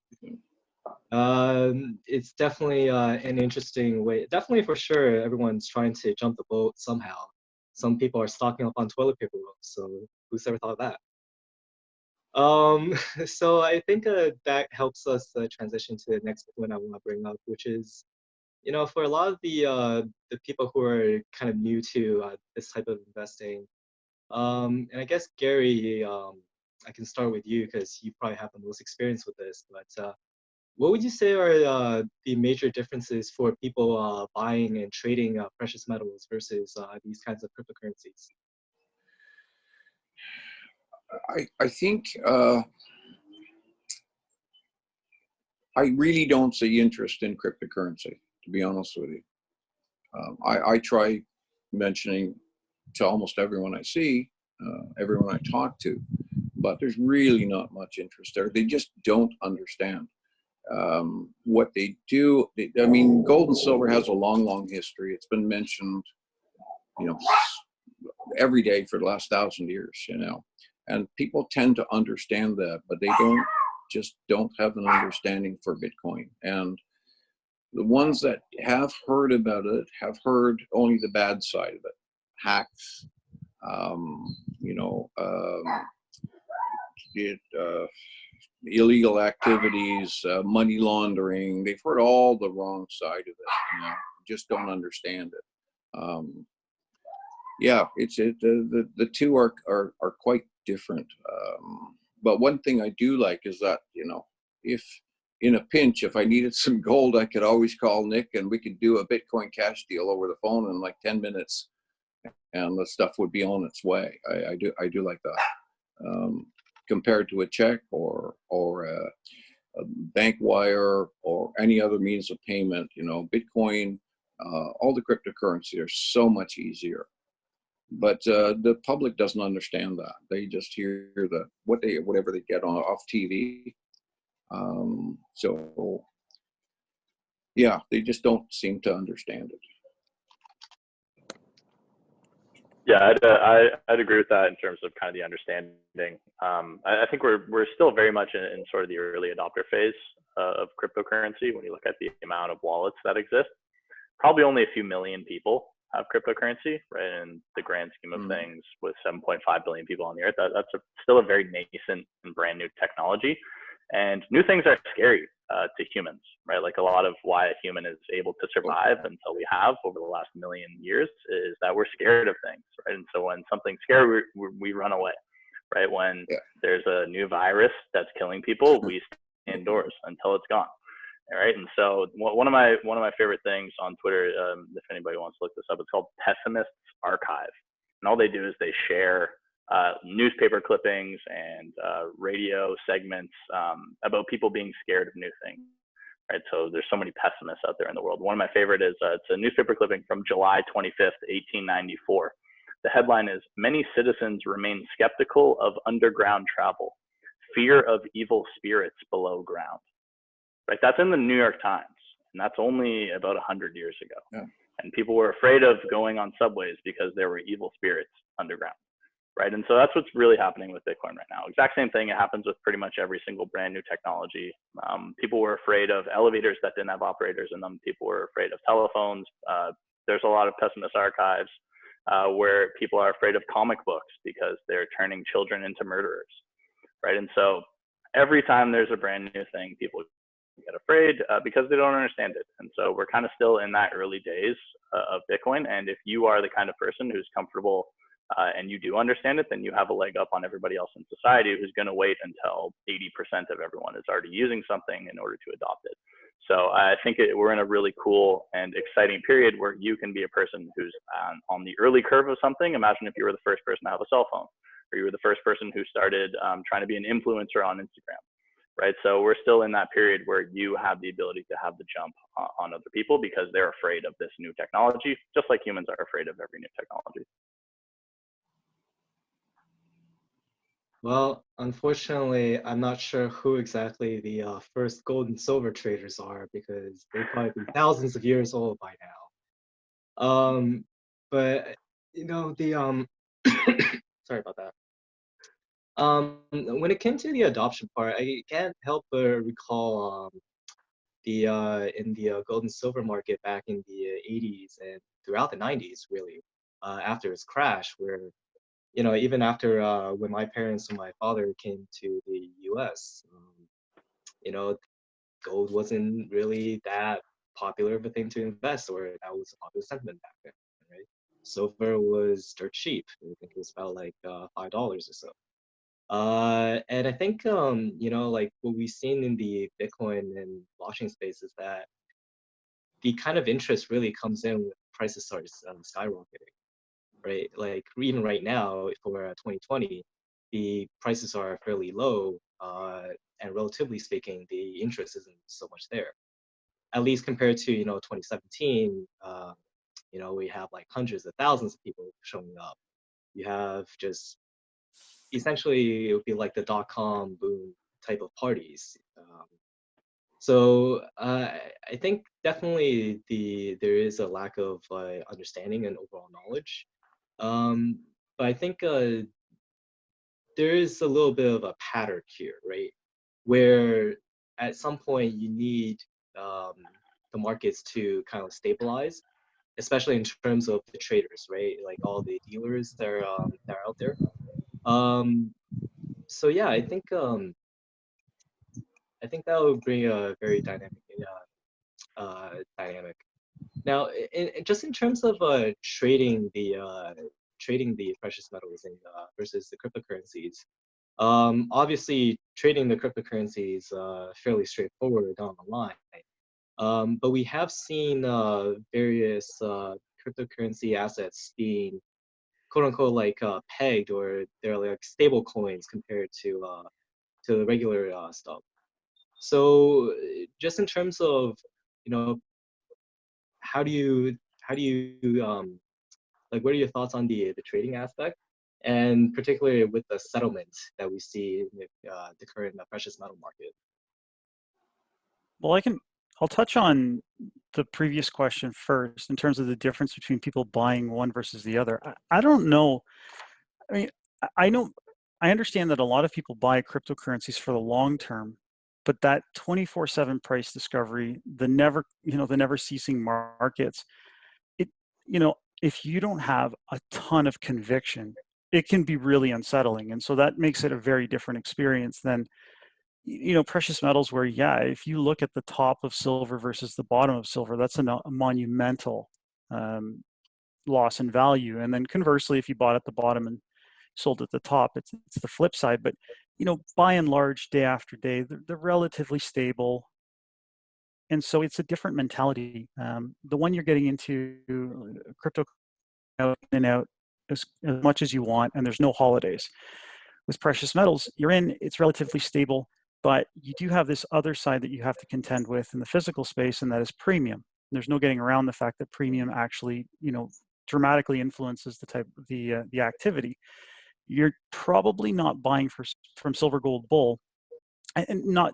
it's definitely an interesting way. Definitely for sure, everyone's trying to jump the boat somehow. Some people are stocking up on toilet paper rolls, so who's ever thought of that? So I think that helps us transition to the next point I want to bring up, which is, you know, for a lot of the people who are kind of new to this type of investing, and I guess Gary, I can start with you because you probably have the most experience with this. But what would you say are the major differences for people buying and trading precious metals versus these kinds of cryptocurrencies? I think I really don't see interest in cryptocurrency, to be honest with you. I try mentioning to almost everyone I see, everyone I talk to, but there's really not much interest there. They just don't understand what they do. I mean, gold and silver has a long, long history. It's been mentioned, you know, every day for the last 1,000 years, you know, and people tend to understand that, but they don't have an understanding for Bitcoin. And the ones that have heard about it have heard only the bad side of it: hacks, you know, illegal activities, money laundering. They've heard all the wrong side of it. You know, just don't understand it. Yeah, the two are quite different. But one thing I do like is that, you know, if in a pinch, if I needed some gold, I could always call Nick and we could do a Bitcoin cash deal over the phone in like 10 minutes, and the stuff would be on its way. I do like that. Compared to a check or a bank wire or any other means of payment, you know, Bitcoin, all the cryptocurrency are so much easier. But the public doesn't understand that. They just hear whatever they get off TV. So yeah, they just don't seem to understand it. Yeah, I'd agree with that in terms of kind of the understanding. I think we're still very much in sort of the early adopter phase of cryptocurrency. When you look at the amount of wallets that exist, probably only a few million people have cryptocurrency, right? In the grand scheme of things, with 7.5 billion people on the earth, that's still a very nascent and brand new technology. And new things are scary to humans, right? Like a lot of why a human is able to survive until we have over the last million years is that we're scared of things, right? And so when something's scary, we run away, right? When there's a new virus that's killing people, we stay indoors until it's gone. All right. And so one of my favorite things on Twitter, if anybody wants to look this up, it's called Pessimist's Archive. And all they do is they share newspaper clippings and radio segments about people being scared of new things. Right. So there's so many pessimists out there in the world. One of my favorite is it's a newspaper clipping from July 25th, 1894. The headline is, "Many citizens remain skeptical of underground travel. Fear of evil spirits below ground." Right? That's in the New York Times, and that's only about 100 years ago. Yeah. And people were afraid of going on subways because there were evil spirits underground. Right? And so that's what's really happening with Bitcoin right now. Exact same thing. It happens with pretty much every single brand new technology. People were afraid of elevators that didn't have operators in them. People were afraid of telephones. There's a lot of pessimist archives where people are afraid of comic books because they're turning children into murderers. Right? And so every time there's a brand new thing, people get afraid because they don't understand it. And so we're kind of still in that early days of Bitcoin. And if you are the kind of person who's comfortable and you do understand it, then you have a leg up on everybody else in society who's going to wait until 80% of everyone is already using something in order to adopt it. So I think we're in a really cool and exciting period where you can be a person who's on the early curve of something. Imagine if you were the first person to have a cell phone, or you were the first person who started trying to be an influencer on Instagram. Right? So we're still in that period where you have the ability to have the jump on other people because they're afraid of this new technology, just like humans are afraid of every new technology. Well, unfortunately, I'm not sure who exactly the first gold and silver traders are because they probably be thousands of years old by now. But you know the sorry about that. When it came to the adoption part, I can't help but recall the in the gold and silver market back in the 80s and throughout the 90s, really, after its crash, where even after when my parents and my father came to the U.S., you know, gold wasn't really that popular of a thing to invest, or that was a popular sentiment back then, right? Silver was dirt cheap. I think it was about like $5 or so. And I think like what we've seen in the Bitcoin and blockchain space is that the kind of interest really comes in when prices start skyrocketing, right? Like even right now for 2020, the prices are fairly low, and relatively speaking, the interest isn't so much there. At least compared to 2017, we have like hundreds of thousands of people showing up. You have just essentially it would be like the dot-com boom type of parties. So I think definitely there is a lack of understanding and overall knowledge. But I think there is a little bit of a pattern here, right? Where at some point you need the markets to kind of stabilize, especially in terms of the traders, right? Like all the dealers that are out there. So yeah, I think that would bring a very dynamic. Now, just in terms of trading the precious metals and versus the cryptocurrencies, obviously trading the cryptocurrency is fairly straightforward down the line. But we have seen various cryptocurrency assets being quote unquote like pegged, or they're like stable coins compared to the regular stuff. So just in terms of how do you like what are your thoughts on the trading aspect, and particularly with the settlement that we see in the current precious metal market? Well, I'll touch on the previous question first in terms of the difference between people buying one versus the other. I don't know. I mean, I understand that a lot of people buy cryptocurrencies for the long term, but that 24/7 price discovery, the never ceasing markets, if you don't have a ton of conviction, it can be really unsettling. And so that makes it a very different experience than precious metals, where if you look at the top of silver versus the bottom of silver, that's a monumental loss in value. And then conversely, if you bought at the bottom and sold at the top, it's the flip side. But by and large, day after day, they're relatively stable. And so it's a different mentality. The one you're getting into, crypto out in and out as much as you want, and there's no holidays. With precious metals, it's relatively stable, but you do have this other side that you have to contend with in the physical space, and that is premium. There's no getting around the fact that premium actually, dramatically influences the activity. You're probably not buying from SilverGoldBull, and not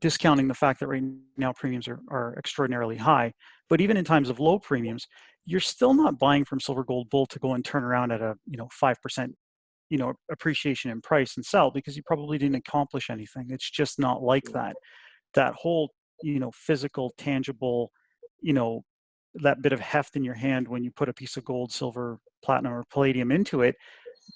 discounting the fact that right now premiums are extraordinarily high, but even in times of low premiums, you're still not buying from SilverGoldBull to go and turn around at a 5% appreciation in price and sell, because you probably didn't accomplish anything. It's just not like that. That whole physical, tangible, that bit of heft in your hand when you put a piece of gold, silver, platinum, or palladium into it,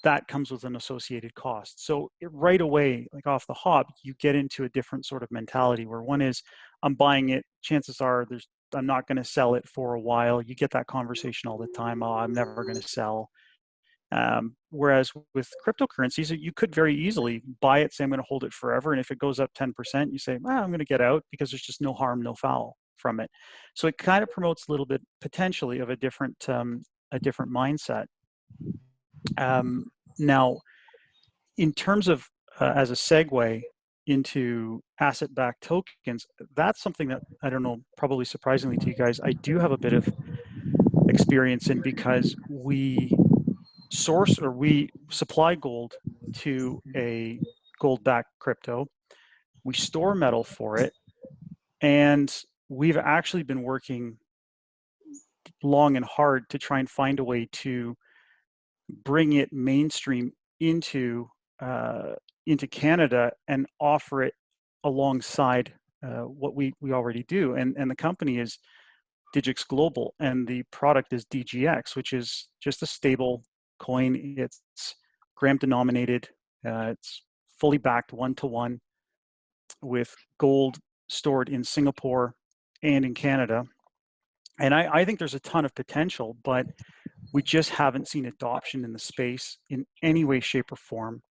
that comes with an associated cost. So right away, like off the hop, you get into a different sort of mentality where one is, I'm buying it, chances are I'm not going to sell it for a while. You get that conversation all the time. Oh, I'm never going to sell. Whereas with cryptocurrencies, you could very easily buy it, say I'm going to hold it forever, and if it goes up 10%, you say, I'm going to get out, because there's just no harm, no foul from it. So it kind of promotes a little bit potentially of a different mindset. Now, in terms of as a segue into asset-backed tokens, that's something that, I don't know, probably surprisingly to you guys, I do have a bit of experience in, because we supply gold to a gold-backed crypto. We store metal for it, and we've actually been working long and hard to try and find a way to bring it mainstream into Canada and offer it alongside what we already do. And the company is Digix Global, and the product is DGX, which is just a stable coin. It's gram denominated. It's fully backed 1-to-1 with gold stored in Singapore and in Canada. And I think there's a ton of potential, but we just haven't seen adoption in the space in any way, shape, or form.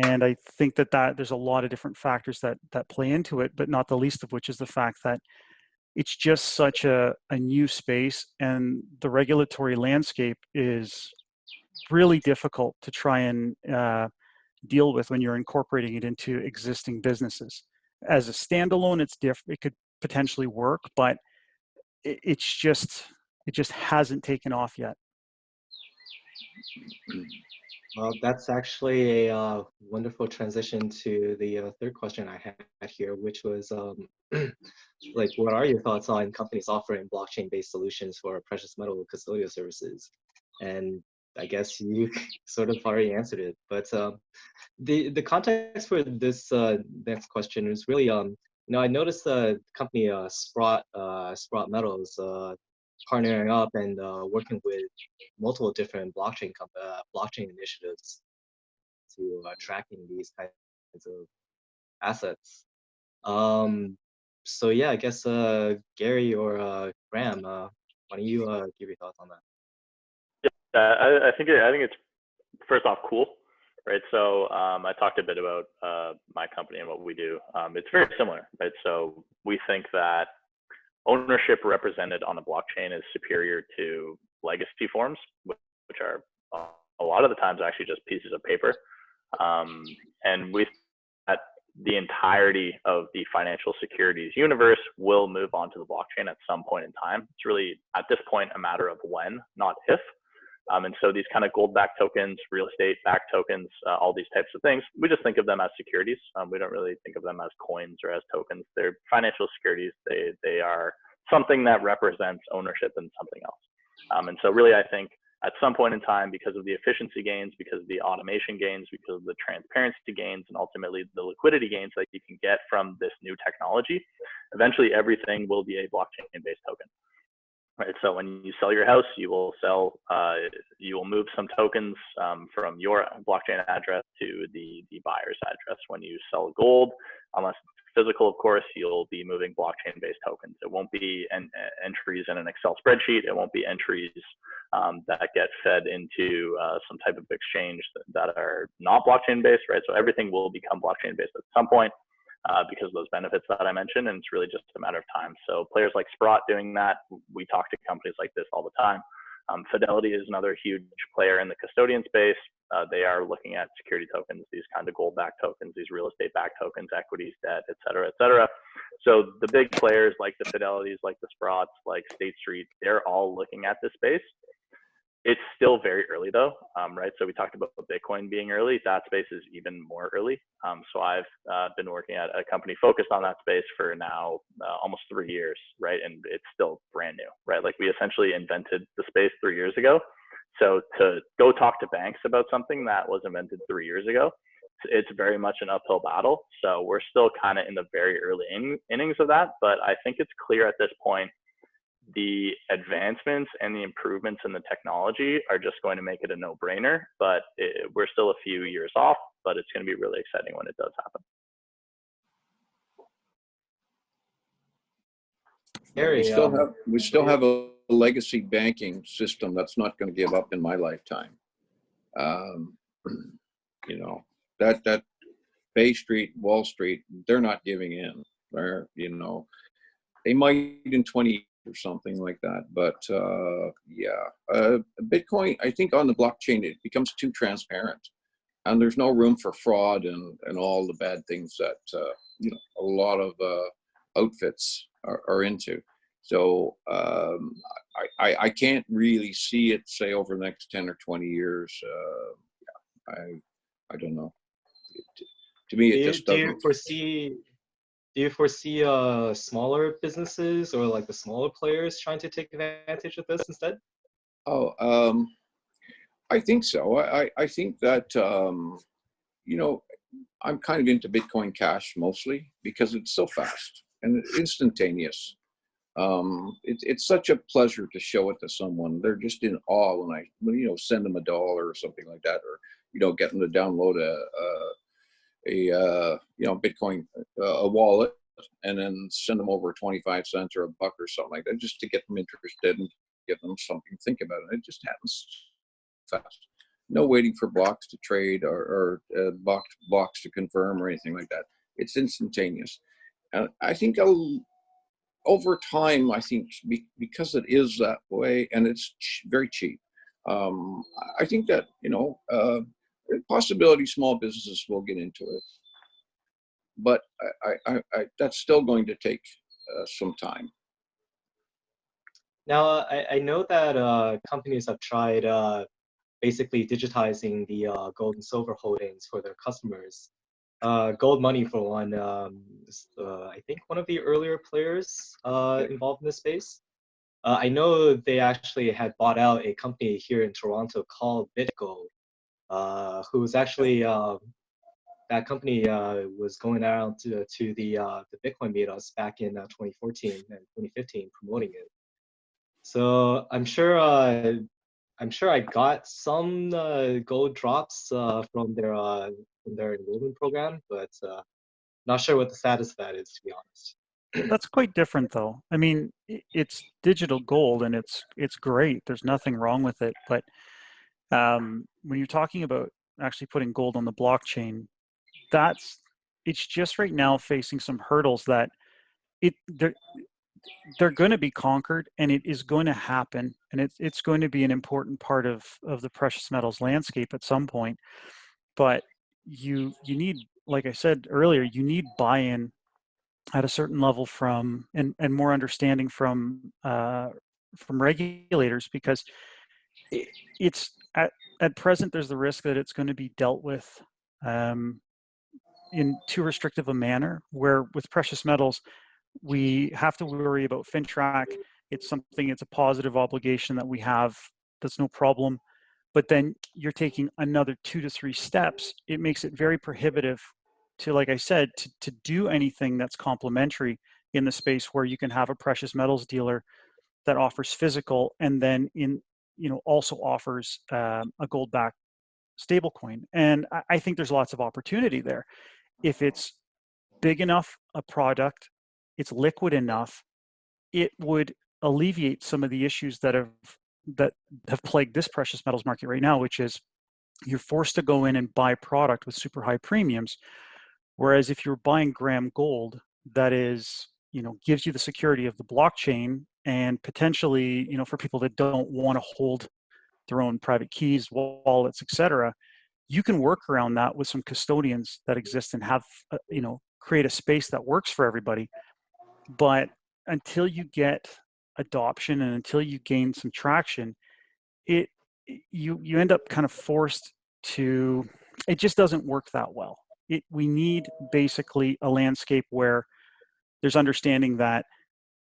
And I think that there's a lot of different factors that play into it, but not the least of which is the fact that it's just such a new space, and the regulatory landscape is really difficult to try and deal with when you're incorporating it into existing businesses. As a standalone, it's different. It could potentially work, but it just hasn't taken off yet. Well, that's actually a wonderful transition to the third question I had here, which was like, what are your thoughts on companies offering blockchain-based solutions for precious metal custodial services? And I guess you sort of already answered it, but the context for this next question is really, I noticed the company Sprott Metals partnering up and working with multiple different blockchain initiatives to tracking these kinds of assets. So yeah, I guess Gary or Graeme, why don't you give your thoughts on that? I think it's, first off, cool, right? So I talked a bit about my company and what we do. It's very similar, right? So we think that ownership represented on a blockchain is superior to legacy forms, which are a lot of the times actually just pieces of paper. And we that the entirety of the financial securities universe will move onto the blockchain at some point in time. It's really, at this point, a matter of when, not if. And so these kind of gold-backed tokens, real estate-backed tokens, all these types of things, we just think of them as securities. We don't really think of them as coins or as tokens. They're financial securities. They are something that represents ownership in something else. And so really, I think at some point in time, because of the efficiency gains, because of the automation gains, because of the transparency gains, and ultimately the liquidity gains that you can get from this new technology, eventually everything will be a blockchain-based token. Right, so when you sell your house, you will move some tokens from your blockchain address to the buyer's address. When you sell gold, unless it's physical, of course, you'll be moving blockchain-based tokens. It won't be entries in an Excel spreadsheet. It won't be entries that get fed into some type of exchange that are not blockchain-based, right? So everything will become blockchain-based at some point. Because of those benefits that I mentioned, and it's really just a matter of time. So players like Sprott doing that, we talk to companies like this all the time. Fidelity is another huge player in the custodian space. They are looking at security tokens, these kind of gold-backed tokens, these real estate-backed tokens, equities, debt, et cetera, et cetera. So the big players like the Fidelities, like the Sprotts, like State Street, they're all looking at this space. It's still very early though, right? So we talked about Bitcoin being early. That space is even more early. So I've been working at a company focused on that space for now almost 3 years, right? And it's still brand new, right? Like we essentially invented the space 3 years ago. So to go talk to banks about something that was invented 3 years ago, it's very much an uphill battle. So we're still kind of in the very early innings of that. But I think it's clear at this point the advancements and the improvements in the technology are just going to make it a no-brainer, but we're still a few years off, but it's going to be really exciting when it does happen. Gary, We still have a legacy banking system that's not going to give up in my lifetime. You know, that Bay Street, Wall Street, they're not giving in. They're, you know, they might in 20 or something like that, but Bitcoin, I think on the blockchain, it becomes too transparent, and there's no room for fraud and all the bad things that you know, a lot of outfits are into. So I can't really see it, say, over the next 10 or 20 years. I don't know. To me, it just doesn't. Do you foresee smaller businesses or like the smaller players trying to take advantage of this instead? Oh, I think so. I think that, you know, I'm kind of into Bitcoin Cash mostly because it's so fast and instantaneous. It's such a pleasure to show it to someone. They're just in awe when you know, send them $1 or something like that, or, you know, get them to download a you know, Bitcoin, a wallet, and then send them over 25 cents or $1 or something like that, just to get them interested and give them something to think about. And it just happens fast. No waiting for blocks to trade or blocks to confirm or anything like that. It's instantaneous. And I think over time, I think because it is that way and it's very cheap, I think that, you know, possibility small businesses will get into it, but I that's still going to take some time. Now, I know that companies have tried basically digitizing the gold and silver holdings for their customers. Gold Money, for one, is, I think one of the earlier players involved in this space. I know they actually had bought out a company here in Toronto called BitGold, who was actually that company was going around to the Bitcoin meetups back in 2014 and 2015 promoting it. So I'm sure I got some gold drops from their enrollment program, but not sure what the status of that is, to be honest. That's quite different, though. I mean, it's digital gold, and it's great. There's nothing wrong with it. But when you're talking about actually putting gold on the blockchain, it's just right now facing some hurdles that they're going to be conquered, and it is going to happen, and it's going to be an important part of the precious metals landscape at some point. But you need, like I said earlier, you need buy-in at a certain level from and more understanding from regulators, because it's at present there's the risk that it's going to be dealt with in too restrictive a manner, where with precious metals we have to worry about FinTrack. It's a positive obligation that we have. That's no problem. But then you're taking another 2 to 3 steps. It makes it very prohibitive to, like I said, to do anything that's complementary in the space where you can have a precious metals dealer that offers physical and then also offers a gold-backed stablecoin. And I think there's lots of opportunity there. If it's big enough a product, it's liquid enough, it would alleviate some of the issues that have plagued this precious metals market right now, which is you're forced to go in and buy product with super high premiums. Whereas if you're buying gram gold, that is, gives you the security of the blockchain, and potentially, for people that don't want to hold their own private keys, wallets, etc., you can work around that with some custodians that exist and have, create a space that works for everybody. But until you get adoption and until you gain some traction, you end up kind of forced to, it just doesn't work that well. We need basically a landscape where there's understanding that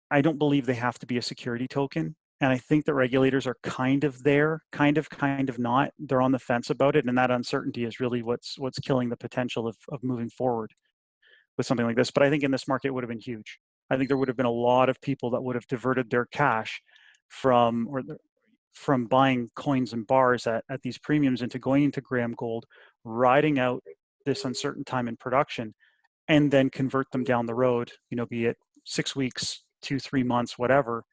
I don't believe they have to be a security token. And I think that regulators are kind of there, kind of not. They're on the fence about it. And that uncertainty is really what's killing the potential of moving forward with something like this. But I think in this market it would have been huge. I think there would have been a lot of people that would have diverted their cash from buying coins and bars at these premiums into going into Graeme Gold, riding out this uncertain time in production, and then convert them down the road, be it 6 weeks, 2-3 months, whatever,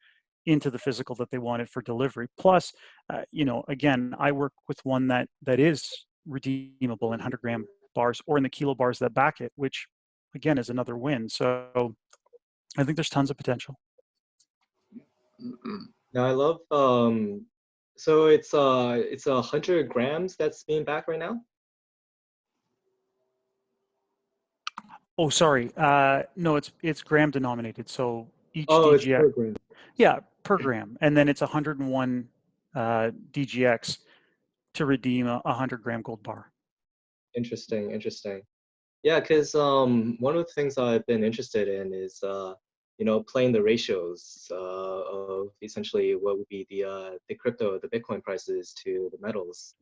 into the physical that they wanted for delivery. Plus, again, I work with one that is redeemable in 100-gram bars or in the kilo bars that back it, which again is another win. So I think there's tons of potential. Now I love so it's 100 grams that's being backed right now. Oh, sorry. No, it's gram denominated. So each It's DGX, per gram. yeah, per gram, and then it's 101 DGX to redeem a 100-gram gold bar. Interesting. Yeah, because one of the things I've been interested in is playing the ratios of essentially what would be the Bitcoin prices to the metals.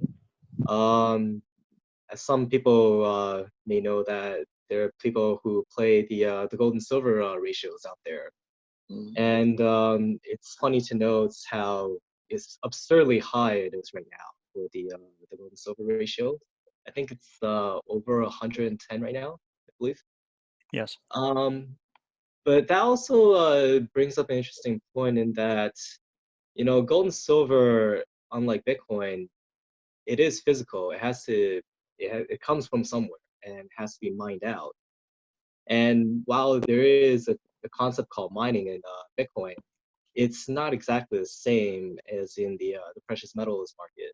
As some people may know that there are people who play the gold and silver ratios out there, and it's funny to note how it's absurdly high it is right now for the gold and silver ratio. I think it's over 110 right now, I believe. Yes. But that also brings up an interesting point in that, gold and silver, unlike Bitcoin, it is physical. It comes from somewhere and has to be mined out. And while there is a concept called mining in Bitcoin, it's not exactly the same as in the precious metals market.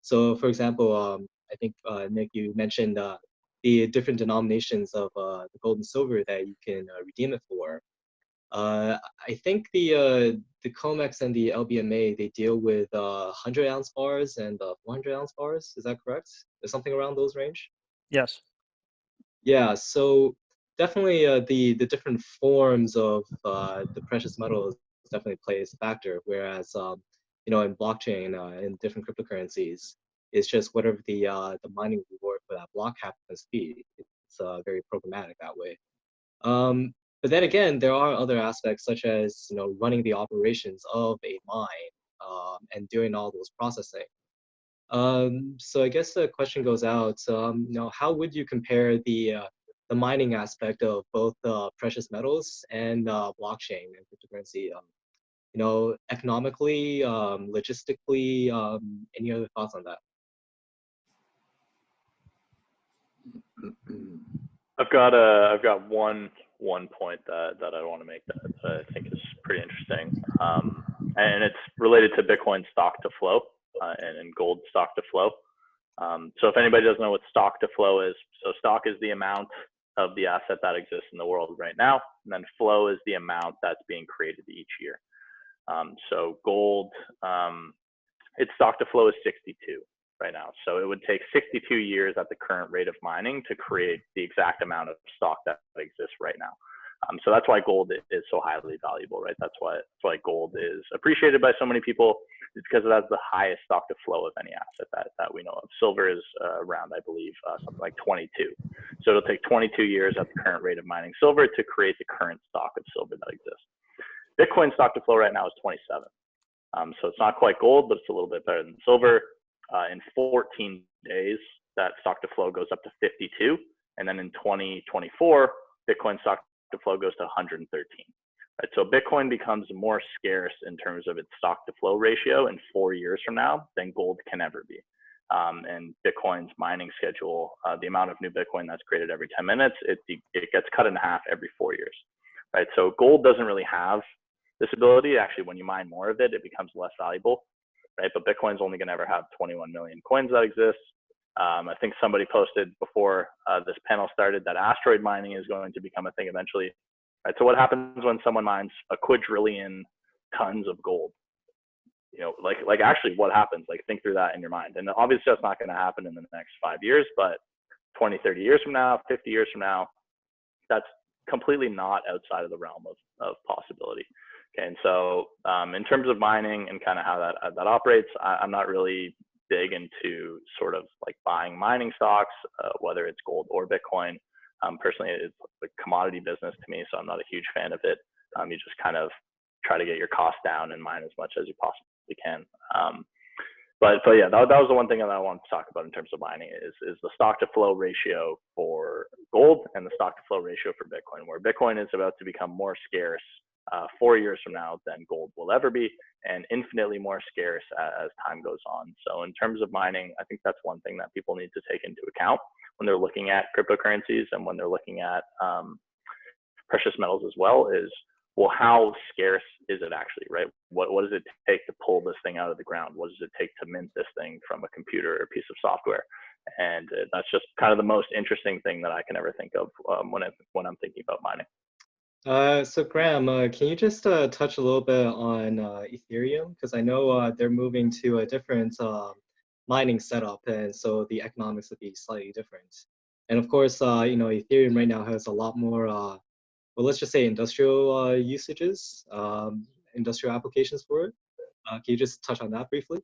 So, for example, I think Nick, you mentioned the different denominations of the gold and silver that you can redeem it for. I think the COMEX and the LBMA, they deal with 100-ounce bars and 400-ounce bars. Is that correct? There's something around those range. Yes. Yeah. So definitely the different forms of the precious metals definitely plays a factor. Whereas in blockchain in different cryptocurrencies, it's just whatever the mining reward for that block happens to be. It's very programmatic that way. But then again, there are other aspects such as running the operations of a mine and doing all those processing. So I guess the question goes out. How would you compare the mining aspect of both precious metals and blockchain and cryptocurrency? Economically, logistically. Any other thoughts on that? I've got one point that I want to make that I think is pretty interesting, and it's related to Bitcoin stock to flow and gold stock to flow. So if anybody doesn't know what stock to flow is, so stock is the amount of the asset that exists in the world right now, and then flow is the amount that's being created each year. So gold, its stock to flow is 62 right now. So it would take 62 years at the current rate of mining to create the exact amount of stock that exists right now. So that's why gold is so highly valuable, right? That's why gold is appreciated by so many people. It's because it has the highest stock to flow of any asset that we know of. Silver is around, I believe, something like 22. So it'll take 22 years at the current rate of mining silver to create the current stock of silver that exists. Bitcoin stock to flow right now is 27. So it's not quite gold, but it's a little bit better than silver. In 14 days, that stock to flow goes up to 52. And then in 2024, Bitcoin stock to flow goes to 113. Right? So Bitcoin becomes more scarce in terms of its stock to flow ratio in 4 years from now than gold can ever be. And Bitcoin's mining schedule, the amount of new Bitcoin that's created every 10 minutes, it gets cut in half every 4 years. Right? So gold doesn't really have this ability. Actually, when you mine more of it, it becomes less valuable. Right? But Bitcoin's only going to ever have 21 million coins that exist. I think somebody posted before this panel started that asteroid mining is going to become a thing eventually. Right? So what happens when someone mines a quadrillion tons of gold? like actually what happens? Like think through that in your mind. And obviously that's not going to happen in the next 5 years, but 20, 30 years from now, 50 years from now, that's completely not outside of the realm of possibility. Okay, and so in terms of mining and kind of how that operates, I'm not really big into sort of like buying mining stocks, whether it's gold or Bitcoin. Personally, it's a commodity business to me, so I'm not a huge fan of it. You just kind of try to get your costs down and mine as much as you possibly can. But yeah, that was the one thing that I wanted to talk about in terms of mining is the stock to flow ratio for gold and the stock to flow ratio for Bitcoin, where Bitcoin is about to become more scarce 4 years from now than gold will ever be, and infinitely more scarce as time goes on. So in terms of mining, I think that's one thing that people need to take into account when they're looking at cryptocurrencies and when they're looking at precious metals as well is, well, how scarce is it actually, right? What does it take to pull this thing out of the ground? What does it take to mint this thing from a computer or a piece of software? And that's just kind of the most interesting thing that I can ever think of when I'm thinking about mining. So Graeme, can you just touch a little bit on Ethereum? Because I know they're moving to a different mining setup, and so the economics would be slightly different. And of course, Ethereum right now has a lot more, well, let's just say industrial usages, industrial applications for it. Can you just touch on that briefly?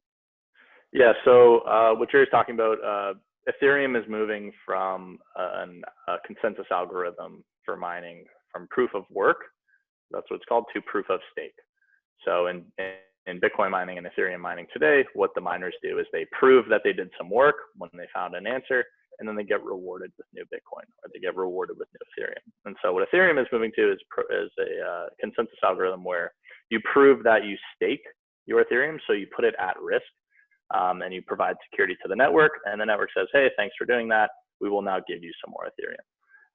Yeah, so what you're talking about, Ethereum is moving from a consensus algorithm for mining from proof of work, that's what it's called, to proof of stake. So in Bitcoin mining and Ethereum mining today, what the miners do is they prove that they did some work when they found an answer, and then they get rewarded with new Bitcoin, or they get rewarded with new Ethereum. And so what Ethereum is moving to is a consensus algorithm where you prove that you stake your Ethereum, so you put it at risk, and you provide security to the network, and the network says, hey, thanks for doing that. We will now give you some more Ethereum.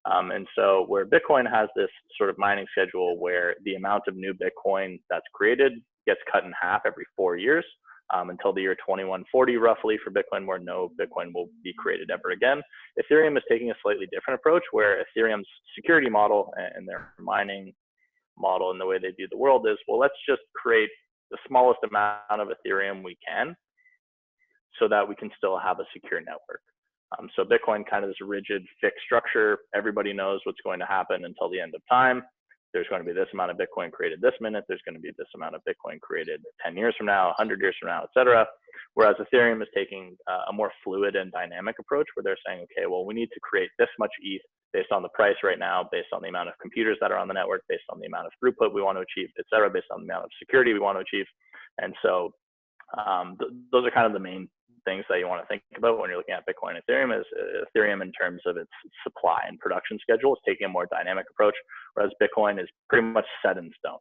And so where Bitcoin has this sort of mining schedule where the amount of new Bitcoin that's created gets cut in half every 4 years until the year 2140 roughly for Bitcoin, where no Bitcoin will be created ever again. Ethereum is taking a slightly different approach where Ethereum's security model and their mining model and the way they view the world is, well, let's just create the smallest amount of Ethereum we can so that we can still have a secure network. So Bitcoin kind of this rigid fixed structure. Everybody knows what's going to happen until the end of time. There's going to be this amount of Bitcoin created this minute. There's going to be this amount of Bitcoin created 10 years from now, 100 years from now, et cetera. Whereas Ethereum is taking a more fluid and dynamic approach where they're saying, okay, well, we need to create this much ETH based on the price right now, based on the amount of computers that are on the network, based on the amount of throughput we want to achieve, et cetera, based on the amount of security we want to achieve. And so those are kind of the main things that you want to think about when you're looking at Bitcoin and Ethereum. Is Ethereum in terms of its supply and production schedule is taking a more dynamic approach, whereas Bitcoin is pretty much set in stone.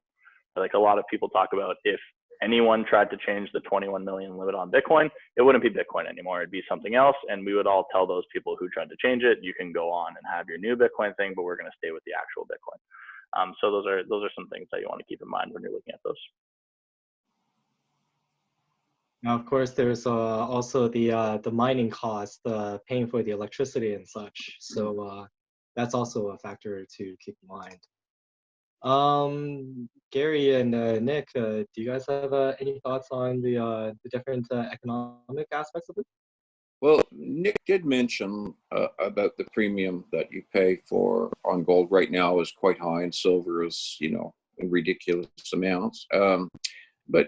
Like a lot of people talk about, if anyone tried to change the 21 million limit on Bitcoin, it wouldn't be Bitcoin anymore. It'd be something else. And we would all tell those people who tried to change it, you can go on and have your new Bitcoin thing, but we're going to stay with the actual Bitcoin. So those are some things that you want to keep in mind when you're looking at those. Now, of course, there's also the mining cost, paying for the electricity and such. So that's also a factor to keep in mind. Gary and Nick, do you guys have any thoughts on the different economic aspects of it? Well, Nick did mention about the premium that you pay for on gold right now is quite high, and silver is, in ridiculous amounts. But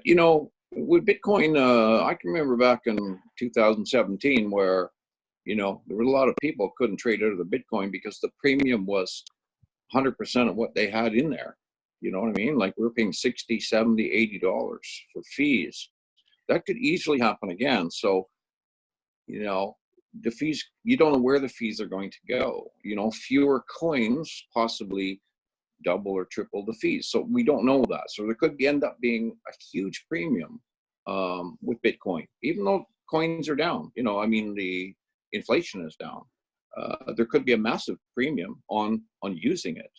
with Bitcoin, I can remember back in 2017 where, there were a lot of people couldn't trade out of the Bitcoin because the premium was 100% of what they had in there. You know what I mean? Like we're paying $60, $70, $80 for fees. That could easily happen again. So, the fees, you don't know where the fees are going to go. Fewer coins possibly double or triple the fees. So we don't know that. So there could end up being a huge premium with Bitcoin, even though coins are down. The inflation is down. There could be a massive premium on using it.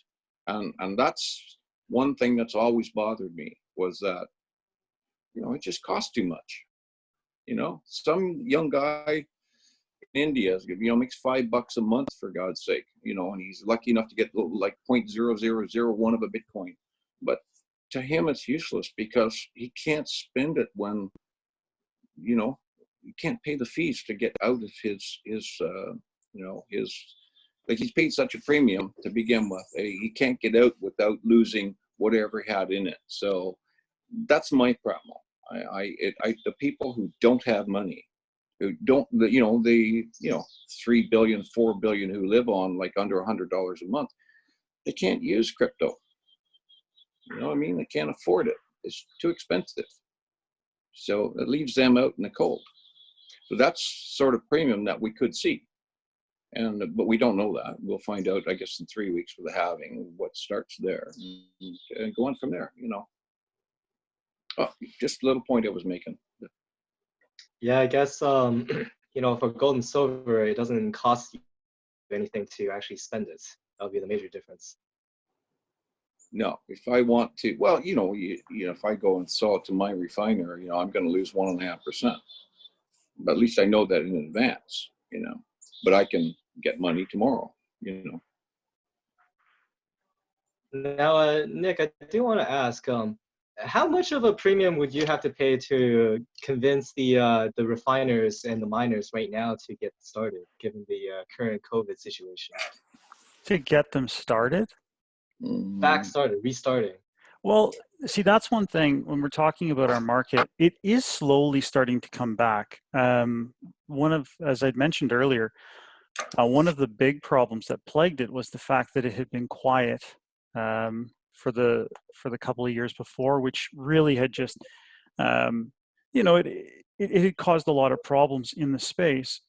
And that's one thing that's always bothered me, was that, it just costs too much. Some young guy in India, makes $5 a month, for God's sake, and he's lucky enough to get like 0.0001 of a Bitcoin. But to him it's useless because he can't spend it when, you know, you can't pay the fees to get out of his like he's paid such a premium to begin with. He can't get out without losing whatever he had in it. So that's my problem. The people who don't have money, who don't, the 3 billion, 4 billion who live on like under $100 a month, they can't use crypto. You know what I mean? They can't afford it. It's too expensive. So it leaves them out in the cold. So that's sort of premium that we could see. But we don't know that. We'll find out, I guess, in 3 weeks for the halving, what starts there, and go on from there, Oh, just a little point I was making. Yeah, I guess for gold and silver, it doesn't cost you anything to actually spend it. That would be the major difference. No, if I want to, well, if I go and sell it to my refiner, I'm going to lose 1.5%. But at least I know that in advance, But I can get money tomorrow, Now, Nick, I do want to ask, how much of a premium would you have to pay to convince the refiners and the miners right now to get started, given the current COVID situation? To get them started? Restarting. Well, see, that's one thing when we're talking about our market, it is slowly starting to come back. As I'd mentioned earlier, one of the big problems that plagued it was the fact that it had been quiet for the couple of years before, which really had just, it had caused a lot of problems in the space.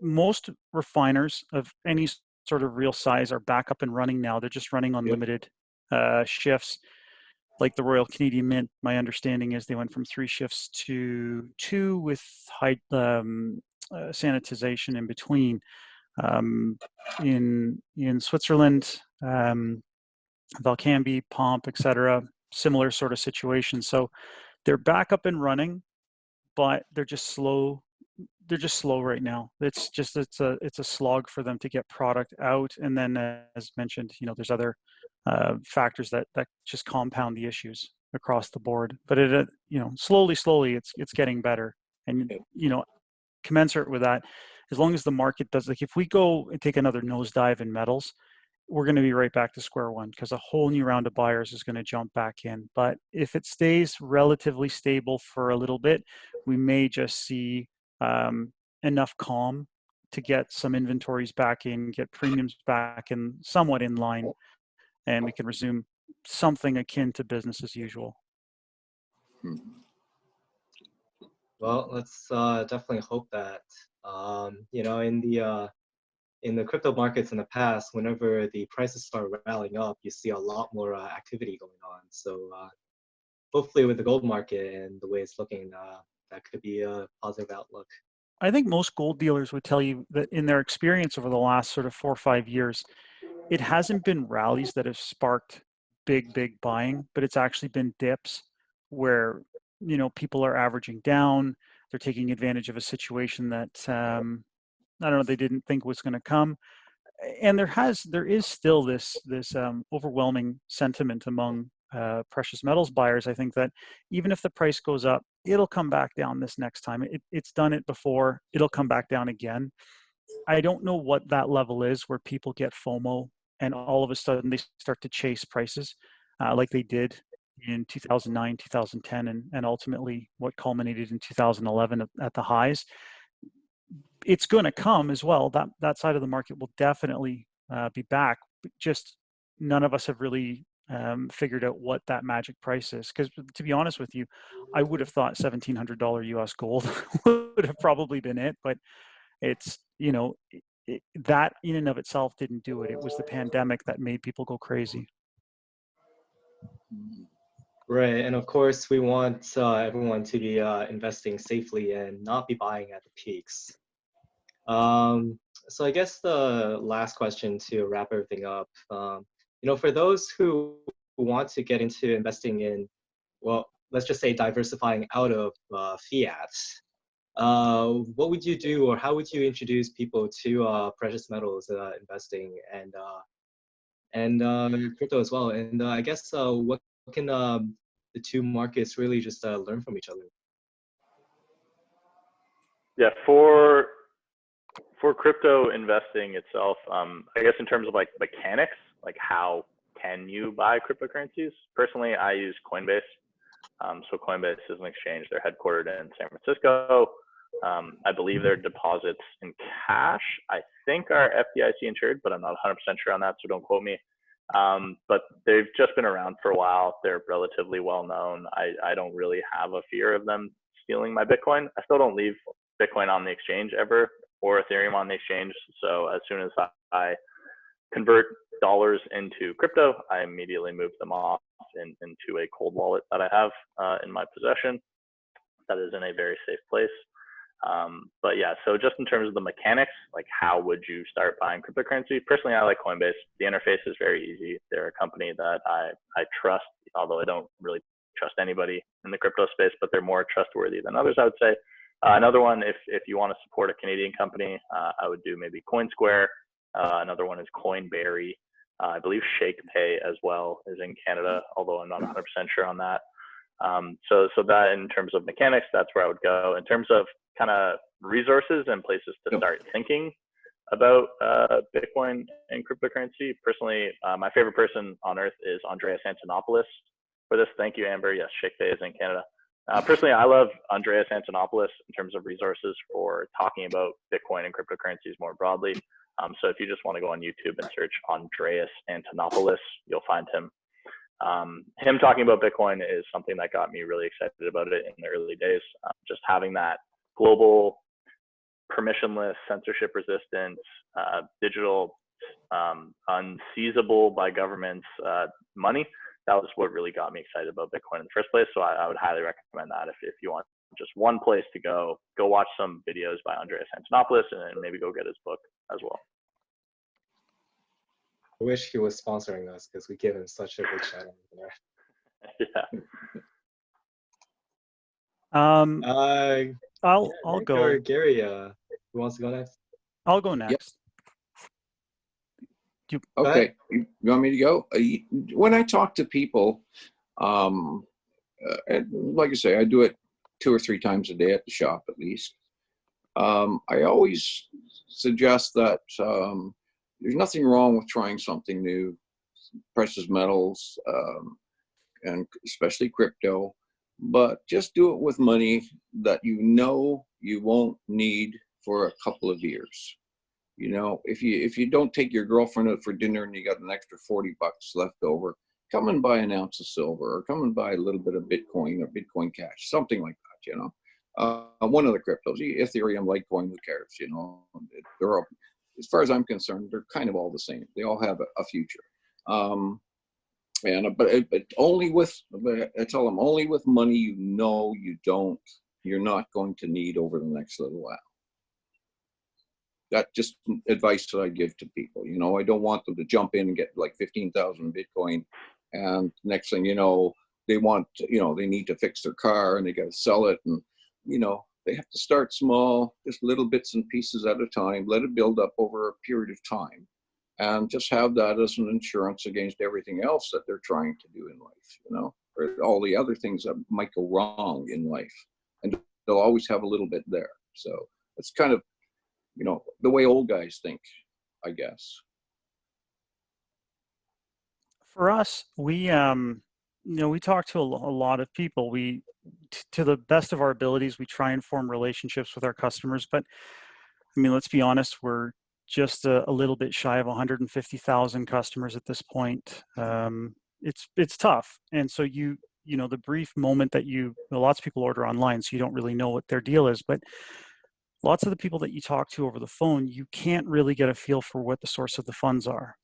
Most refiners of any sort of real size are back up and running now. They're just running on limited shifts. Like the Royal Canadian Mint, my understanding is they went from 3 shifts to 2 with high sanitization in between. In Switzerland, Valcambi, Pomp, etc., similar sort of situation. So they're back up and running, but they're just slow. They're just slow right now. It's a slog for them to get product out. And then, as mentioned, there's other factors that just compound the issues across the board. But it, slowly, it's getting better. And commensurate with that, as long as the market does, like if we go and take another nosedive in metals, we're going to be right back to square one because a whole new round of buyers is going to jump back in. But if it stays relatively stable for a little bit, we may just see enough calm to get some inventories back in, get premiums back and somewhat in line, and we can resume something akin to business as usual. Well, let's definitely hope that. In the crypto markets in the past, whenever the prices start rallying up, you see a lot more activity going on. So hopefully with the gold market and the way it's looking, that could be a positive outlook. I think most gold dealers would tell you that in their experience over the last sort of 4 or 5 years, it hasn't been rallies that have sparked big buying, but it's actually been dips where, people are averaging down. They're taking advantage of a situation that, I don't know, they didn't think was going to come. And there is still this overwhelming sentiment among precious metals buyers. I think that even if the price goes up, it'll come back down this next time. It's done it before. It'll come back down again. I don't know what that level is where people get FOMO and all of a sudden they start to chase prices like they did in 2009, 2010, and ultimately what culminated in 2011 at the highs. It's going to come as well. That side of the market will definitely be back. Just none of us have really figured out what that magic price is. Because to be honest with you, I would have thought $1,700 US gold would have probably been it. But it's, that in and of itself didn't do it. It was the pandemic that made people go crazy. Right, and of course we want everyone to be investing safely and not be buying at the peaks. So I guess the last question to wrap everything up, for those who want to get into investing in, well, let's just say diversifying out of fiat, what would you do, or how would you introduce people to precious metals investing and crypto as well? And I guess what can the two markets really just learn from each other? Yeah, for crypto investing itself, I guess in terms of like mechanics, like how can you buy cryptocurrencies? Personally, I use Coinbase. So Coinbase is an exchange. They're headquartered in San Francisco. I believe their deposits in cash, I think, are FDIC insured, but I'm not 100% sure on that, so don't quote me. But they've just been around for a while. They're relatively well known. I don't really have a fear of them stealing my Bitcoin. I still don't leave Bitcoin on the exchange ever, or Ethereum on the exchange. So as soon as I convert dollars into crypto, I immediately move them off into a cold wallet that I have in my possession. That is in a very safe place. But yeah, so just in terms of the mechanics, like how would you start buying cryptocurrency? Personally, I like Coinbase. The interface is very easy. They're a company that I trust, although I don't really trust anybody in the crypto space, but they're more trustworthy than others, I would say. Another one, if you want to support a Canadian company, I would do maybe CoinSquare. Another one is Coinberry. I believe ShakePay as well is in Canada, although I'm not 100% sure on that. So that in terms of mechanics, that's where I would go. In terms of kind of resources and places to start thinking about Bitcoin and cryptocurrency, personally, my favorite person on earth is Andreas Antonopoulos for this. Thank you, Amber. Yes, ShakePay is in Canada. Personally, I love Andreas Antonopoulos in terms of resources for talking about Bitcoin and cryptocurrencies more broadly. So if you just want to go on YouTube and search Andreas Antonopoulos, you'll find him. Him talking about Bitcoin is something that got me really excited about it in the early days. Just having that global, permissionless, censorship resistant, digital, unseizable by governments money. That was what really got me excited about Bitcoin in the first place. So I would highly recommend that if you want just one place to go watch some videos by Andreas Antonopoulos and maybe go get his book as well. I wish he was sponsoring us because we give him such a big shout out there. Yeah. I'll go. Or Gary, who wants to go next? I'll go next. Okay, you want me to go? When I talk to people, like I say, I do it 2 or 3 times a day at the shop at least. I always suggest that there's nothing wrong with trying something new, precious metals, and especially crypto, but just do it with money that you know you won't need for a couple of years. You know, if you don't take your girlfriend out for dinner and you got an extra $40 left over, come and buy an ounce of silver, or come and buy a little bit of Bitcoin or Bitcoin Cash, something like that. You know, one of the cryptos, Ethereum, Litecoin, who cares? You know, they're all, as far as I'm concerned, they're kind of all the same. They all have a future. But only with, I tell them, only with money you know you're not going to need over the next little while. That's just advice that I give to people. You know, I don't want them to jump in and get like 15,000 Bitcoin, and next thing you know, they want, you know, they need to fix their car and they got to sell it, and you know, they have to start small, just little bits and pieces at a time, let it build up over a period of time, and just have that as an insurance against everything else that they're trying to do in life, you know, or all the other things that might go wrong in life, and they'll always have a little bit there. So it's kind of, you know, the way old guys think, I guess. For us, we you know, we talk to a lot of people. We, to the best of our abilities, we try and form relationships with our customers. But I mean, let's be honest, we're just a little bit shy of 150,000 customers at this point. It's tough, and so you know, the brief moment that lots of people order online, so you don't really know what their deal is, but lots of the people that you talk to over the phone, you can't really get a feel for what the source of the funds are.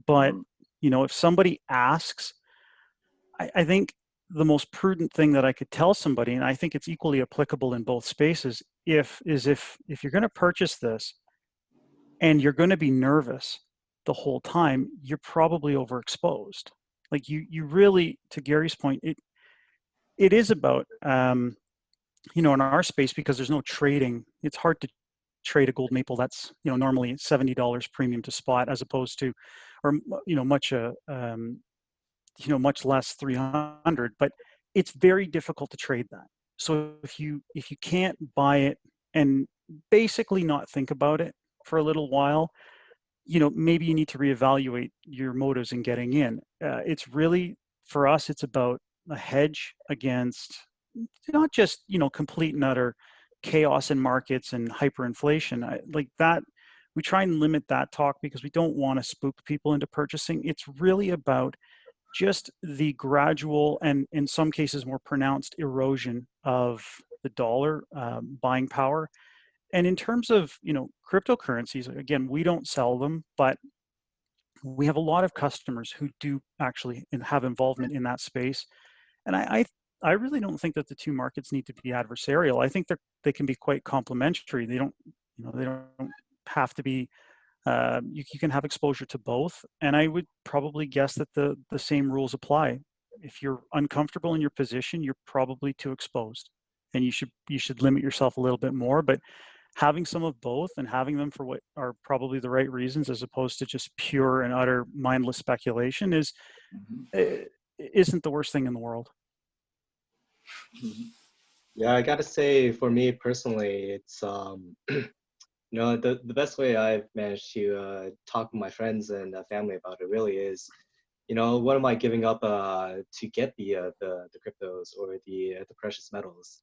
But, you know, if somebody asks, I think the most prudent thing that I could tell somebody, and I think it's equally applicable in both spaces, if you're going to purchase this and you're going to be nervous the whole time, you're probably overexposed. Like you really, to Gary's point, it is about, you know, in our space, because there's no trading, it's hard to trade a gold maple that's, you know, normally $70 premium to spot, as opposed to, or, you know, much much less 300, but it's very difficult to trade that. So if you can't buy it and basically not think about it for a little while, maybe you need to reevaluate your motives in getting in. It's really, for us, it's about a hedge against not just, complete and utter chaos in markets and hyperinflation. Like that, we try and limit that talk because we don't want to spook people into purchasing. It's really about just the gradual and in some cases more pronounced erosion of the dollar buying power. And in terms of, cryptocurrencies, again, we don't sell them, but we have a lot of customers who do actually have involvement in that space. And I really don't think that the two markets need to be adversarial. I think they can be quite complementary. They don't, they don't have to be, you can have exposure to both. And I would probably guess that the same rules apply. If you're uncomfortable in your position, you're probably too exposed, and you should limit yourself a little bit more. But having some of both and having them for what are probably the right reasons, as opposed to just pure and utter mindless speculation, isn't the worst thing in the world. Yeah, I gotta say, for me personally, it's the best way I've managed to talk with my friends and family about it really is, what am I giving up to get the cryptos or the precious metals?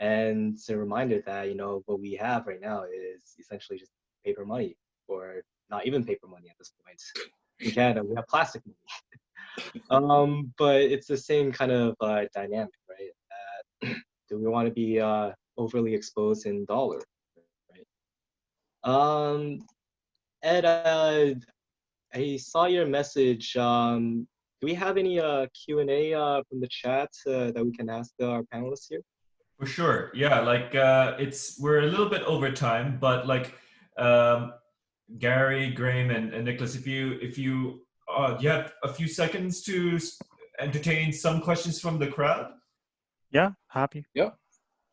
And it's a reminder that what we have right now is essentially just paper money, or not even paper money at this point. In Canada, we have plastic money. But it's the same kind of dynamic, right? Do we want to be overly exposed in dollar, right? Ed, I saw your message. Do we have any Q&A from the chat that we can ask our panelists here? For sure. Yeah, like we're a little bit over time, but like Gary, Graeme, and Nikolas, if you have a few seconds to entertain some questions from the crowd. Yeah, happy. Yep.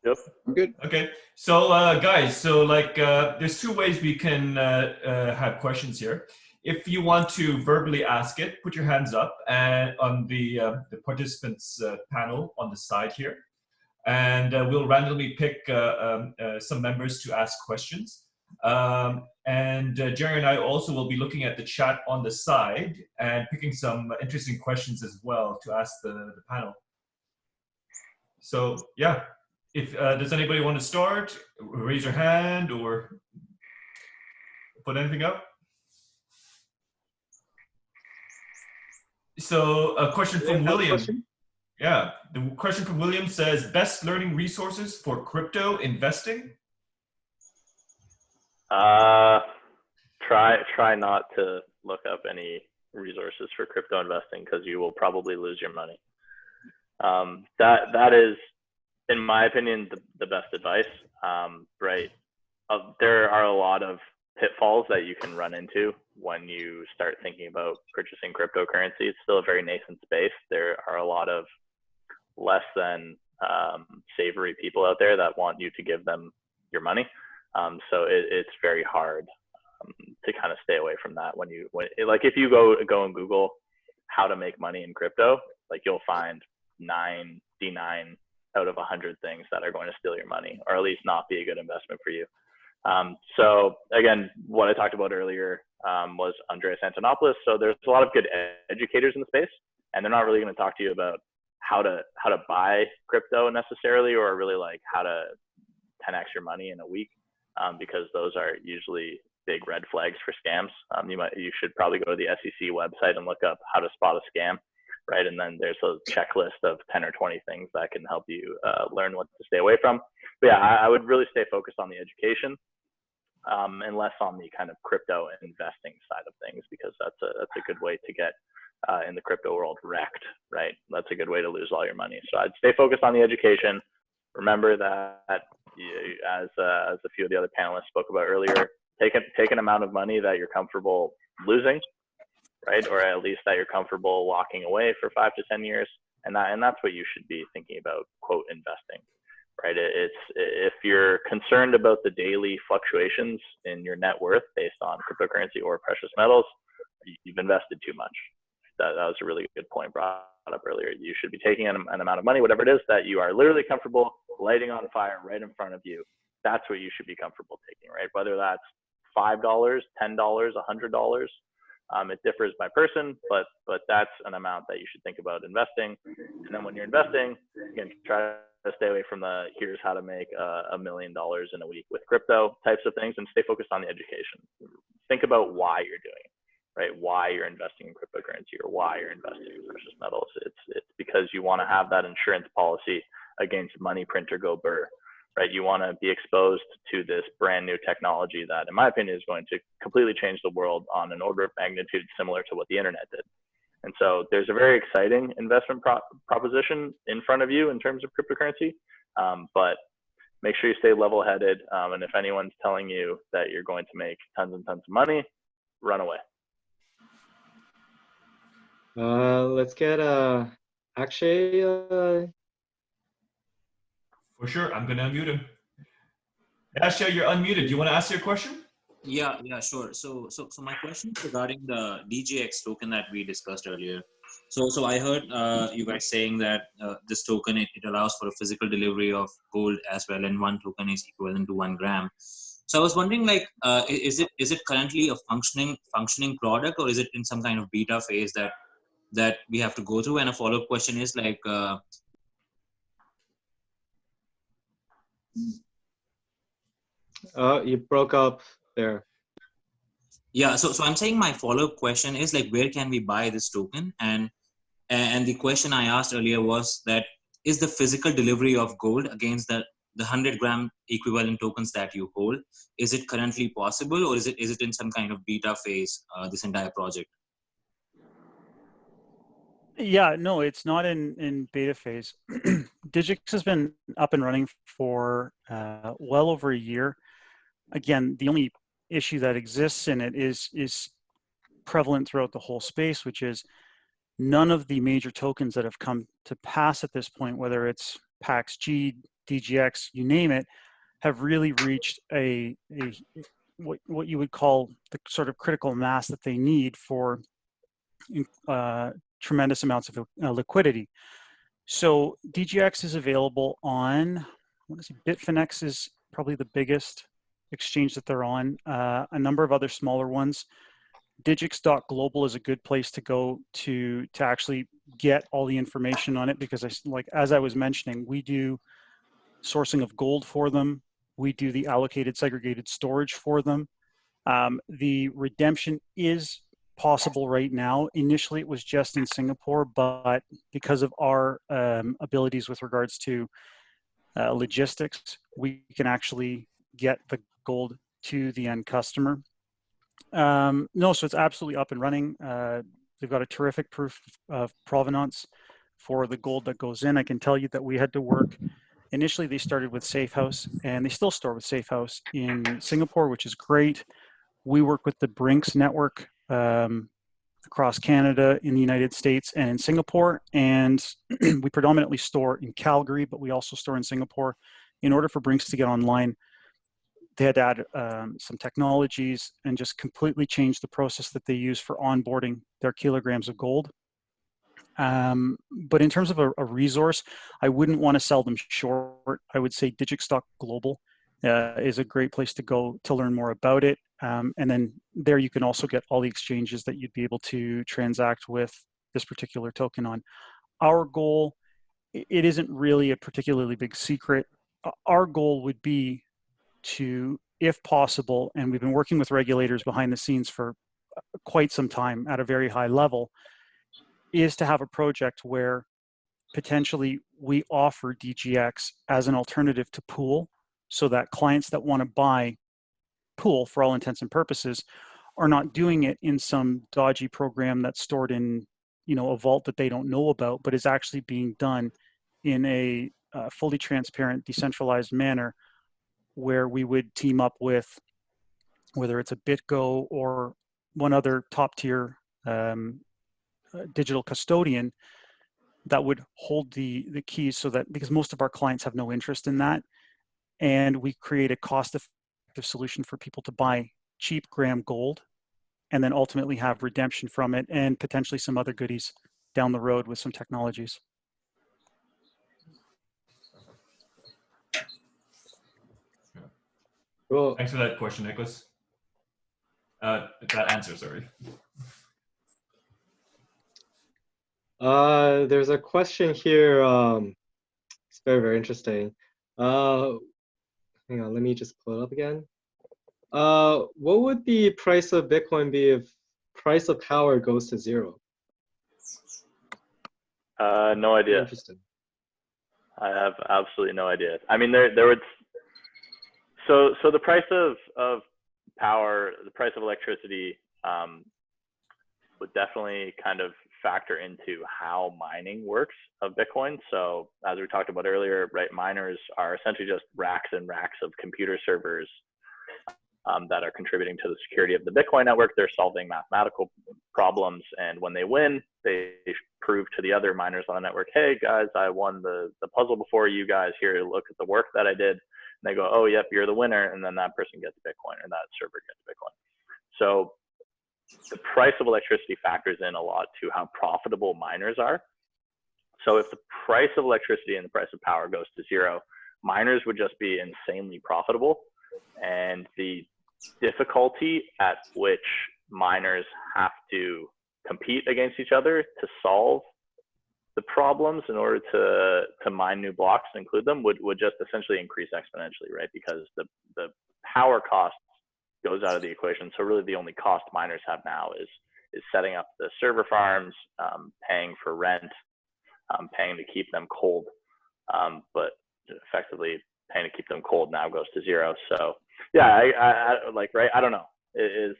Yep. I'm good. Okay, so guys, so like there's two ways we can have questions here. If you want to verbally ask it, put your hands up and on the participants panel on the side here, and we'll randomly pick some members to ask questions. And Jerry and I also will be looking at the chat on the side and picking some interesting questions as well to ask the panel. So yeah. If does anybody want to start? Raise your hand or put anything up. So a question from William. Yeah, the question from William says, best learning resources for crypto investing? Try not to look up any resources for crypto investing because you will probably lose your money. That is, in my opinion, the best advice, right? There are a lot of pitfalls that you can run into when you start thinking about purchasing cryptocurrency. It's still a very nascent space. There are a lot of less than savory people out there that want you to give them your money. So it's very hard to kind of stay away from that. If you go and Google how to make money in crypto, like you'll find 99 out of 100 things that are going to steal your money, or at least not be a good investment for you. So again, what I talked about earlier was Andreas Antonopoulos. So there's a lot of good educators in the space, and they're not really going to talk to you about how to buy crypto necessarily, or really like how to 10x your money in a week, because those are usually big red flags for scams. You should probably go to the SEC website and look up how to spot a scam. Right, and then there's a checklist of 10 or 20 things that can help you learn what to stay away from. But yeah, I would really stay focused on the education, and less on the kind of crypto investing side of things, because that's a good way to get in the crypto world wrecked. Right, that's a good way to lose all your money. So I'd stay focused on the education. Remember that as a few of the other panelists spoke about earlier, take an amount of money that you're comfortable losing. Right, or at least that you're comfortable walking away for 5 to 10 years, and that's what you should be thinking about, quote, investing. Right, it's if you're concerned about the daily fluctuations in your net worth based on cryptocurrency or precious metals, you've invested too much. that was a really good point brought up earlier. You should be taking an amount of money, whatever it is, that you are literally comfortable lighting on fire right in front of you. That's what you should be comfortable taking, right? Whether that's $5, $10, $100. It differs by person, but that's an amount that you should think about investing. And then when you're investing, again, try to stay away from the here's how to make $1 million in a week with crypto types of things, and stay focused on the education. Think about why you're doing it, right? Why you're investing in cryptocurrency or why you're investing in precious metals. It's because you want to have that insurance policy against money print or go burr, right? You want to be exposed to this brand new technology that, in my opinion, is going to completely change the world on an order of magnitude similar to what the internet did. And so there's a very exciting investment proposition in front of you in terms of cryptocurrency, but make sure you stay level-headed. And if anyone's telling you that you're going to make tons and tons of money, run away. Let's get Akshay. For sure, I'm gonna unmute him. Asha, you're unmuted. Do you want to ask your question? Yeah, sure. So my question is regarding the DGX token that we discussed earlier. So I heard you guys saying that this token, it allows for a physical delivery of gold as well, and one token is equivalent to 1 gram. So I was wondering, like, is it currently a functioning product, or is it in some kind of beta phase that we have to go through? And a follow-up question is like, You broke up there. yeah, so I'm saying my follow-up question is like, where can we buy this token? And the question I asked earlier was that, is the physical delivery of gold against the 100-gram equivalent tokens that you hold, is it currently possible, or is it in some kind of beta phase, this entire project? Yeah, no, it's not in beta phase. Digix has been up and running for well over a year. Again, the only issue that exists in it is prevalent throughout the whole space, which is none of the major tokens that have come to pass at this point, whether it's PAX-G, DGX, you name it, have really reached what you would call the sort of critical mass that they need for tremendous amounts of liquidity. So DGX is available on, Bitfinex is probably the biggest exchange that they're on, a number of other smaller ones. Digix.global is a good place to go to actually get all the information on it, because as I was mentioning, we do sourcing of gold for them. We do the allocated segregated storage for them. The redemption is possible right now. Initially, it was just in Singapore, but because of our abilities with regards to logistics, we can actually get the gold to the end customer. No, so it's absolutely up and running. They've got a terrific proof of provenance for the gold that goes in. I can tell you that we had to work. Initially, they started with Safehouse, and they still store with Safehouse in Singapore, which is great. We work with the Brinks network across Canada, in the United States, and in Singapore. And we predominantly store in Calgary, but we also store in Singapore. In order for Brinks to get online, they had to add some technologies and just completely change the process that they use for onboarding their kilograms of gold. But in terms of a resource, I wouldn't want to sell them short. I would say Digix.global is a great place to go to learn more about it. And then there you can also get all the exchanges that you'd be able to transact with this particular token on. Our goal, it isn't really a particularly big secret. Our goal would be to, if possible, and we've been working with regulators behind the scenes for quite some time at a very high level, is to have a project where potentially we offer DGX as an alternative to pool, so that clients that want to buy pool, for all intents and purposes, are not doing it in some dodgy program that's stored in, a vault that they don't know about, but is actually being done in a fully transparent, decentralized manner, where we would team up with, whether it's a BitGo or one other top tier digital custodian that would hold the keys, so that, because most of our clients have no interest in that, and we create a cost-effective solution for people to buy cheap gram gold and then ultimately have redemption from it and potentially some other goodies down the road with some technologies. Cool. Thanks for that question, Nikolas. That answer, sorry. There's a question here. It's very, very interesting. Hang on, let me just pull it up again. What would the price of Bitcoin be if price of power goes to 0? No idea. Interesting. I have absolutely no idea. I mean, there would. So the price of power, the price of electricity, would definitely kind of factor into how mining works of Bitcoin. So as we talked about earlier, right, miners are essentially just racks and racks of computer servers that are contributing to the security of the Bitcoin network. They're solving mathematical problems, and when they win, they prove to the other miners on the network, hey guys, I won the puzzle before you guys. Here, look at the work that I did. And they go, oh yep, you're the winner, and then that person gets Bitcoin, or that server gets Bitcoin. So the price of electricity factors in a lot to how profitable miners are. So if the price of electricity and the price of power goes to 0, miners would just be insanely profitable, and the difficulty at which miners have to compete against each other to solve the problems in order to mine new blocks and include them would just essentially increase exponentially, right? Because the power cost goes out of the equation. So really the only cost miners have now is setting up the server farms, paying for rent, paying to keep them cold, but effectively paying to keep them cold now goes to 0. So yeah, I like, right, I don't know, is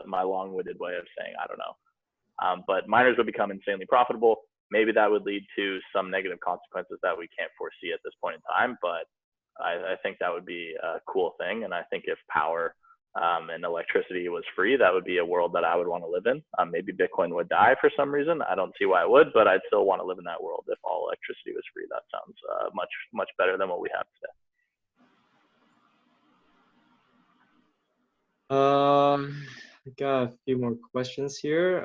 my long-winded way of saying I don't know. But miners would become insanely profitable. Maybe that would lead to some negative consequences that we can't foresee at this point in time, but I think that would be a cool thing. And I think if power and electricity was free, that would be a world that I would want to live in. Maybe Bitcoin would die for some reason. I don't see why it would, but I'd still want to live in that world if all electricity was free. That sounds much better than what we have today. I got a few more questions here.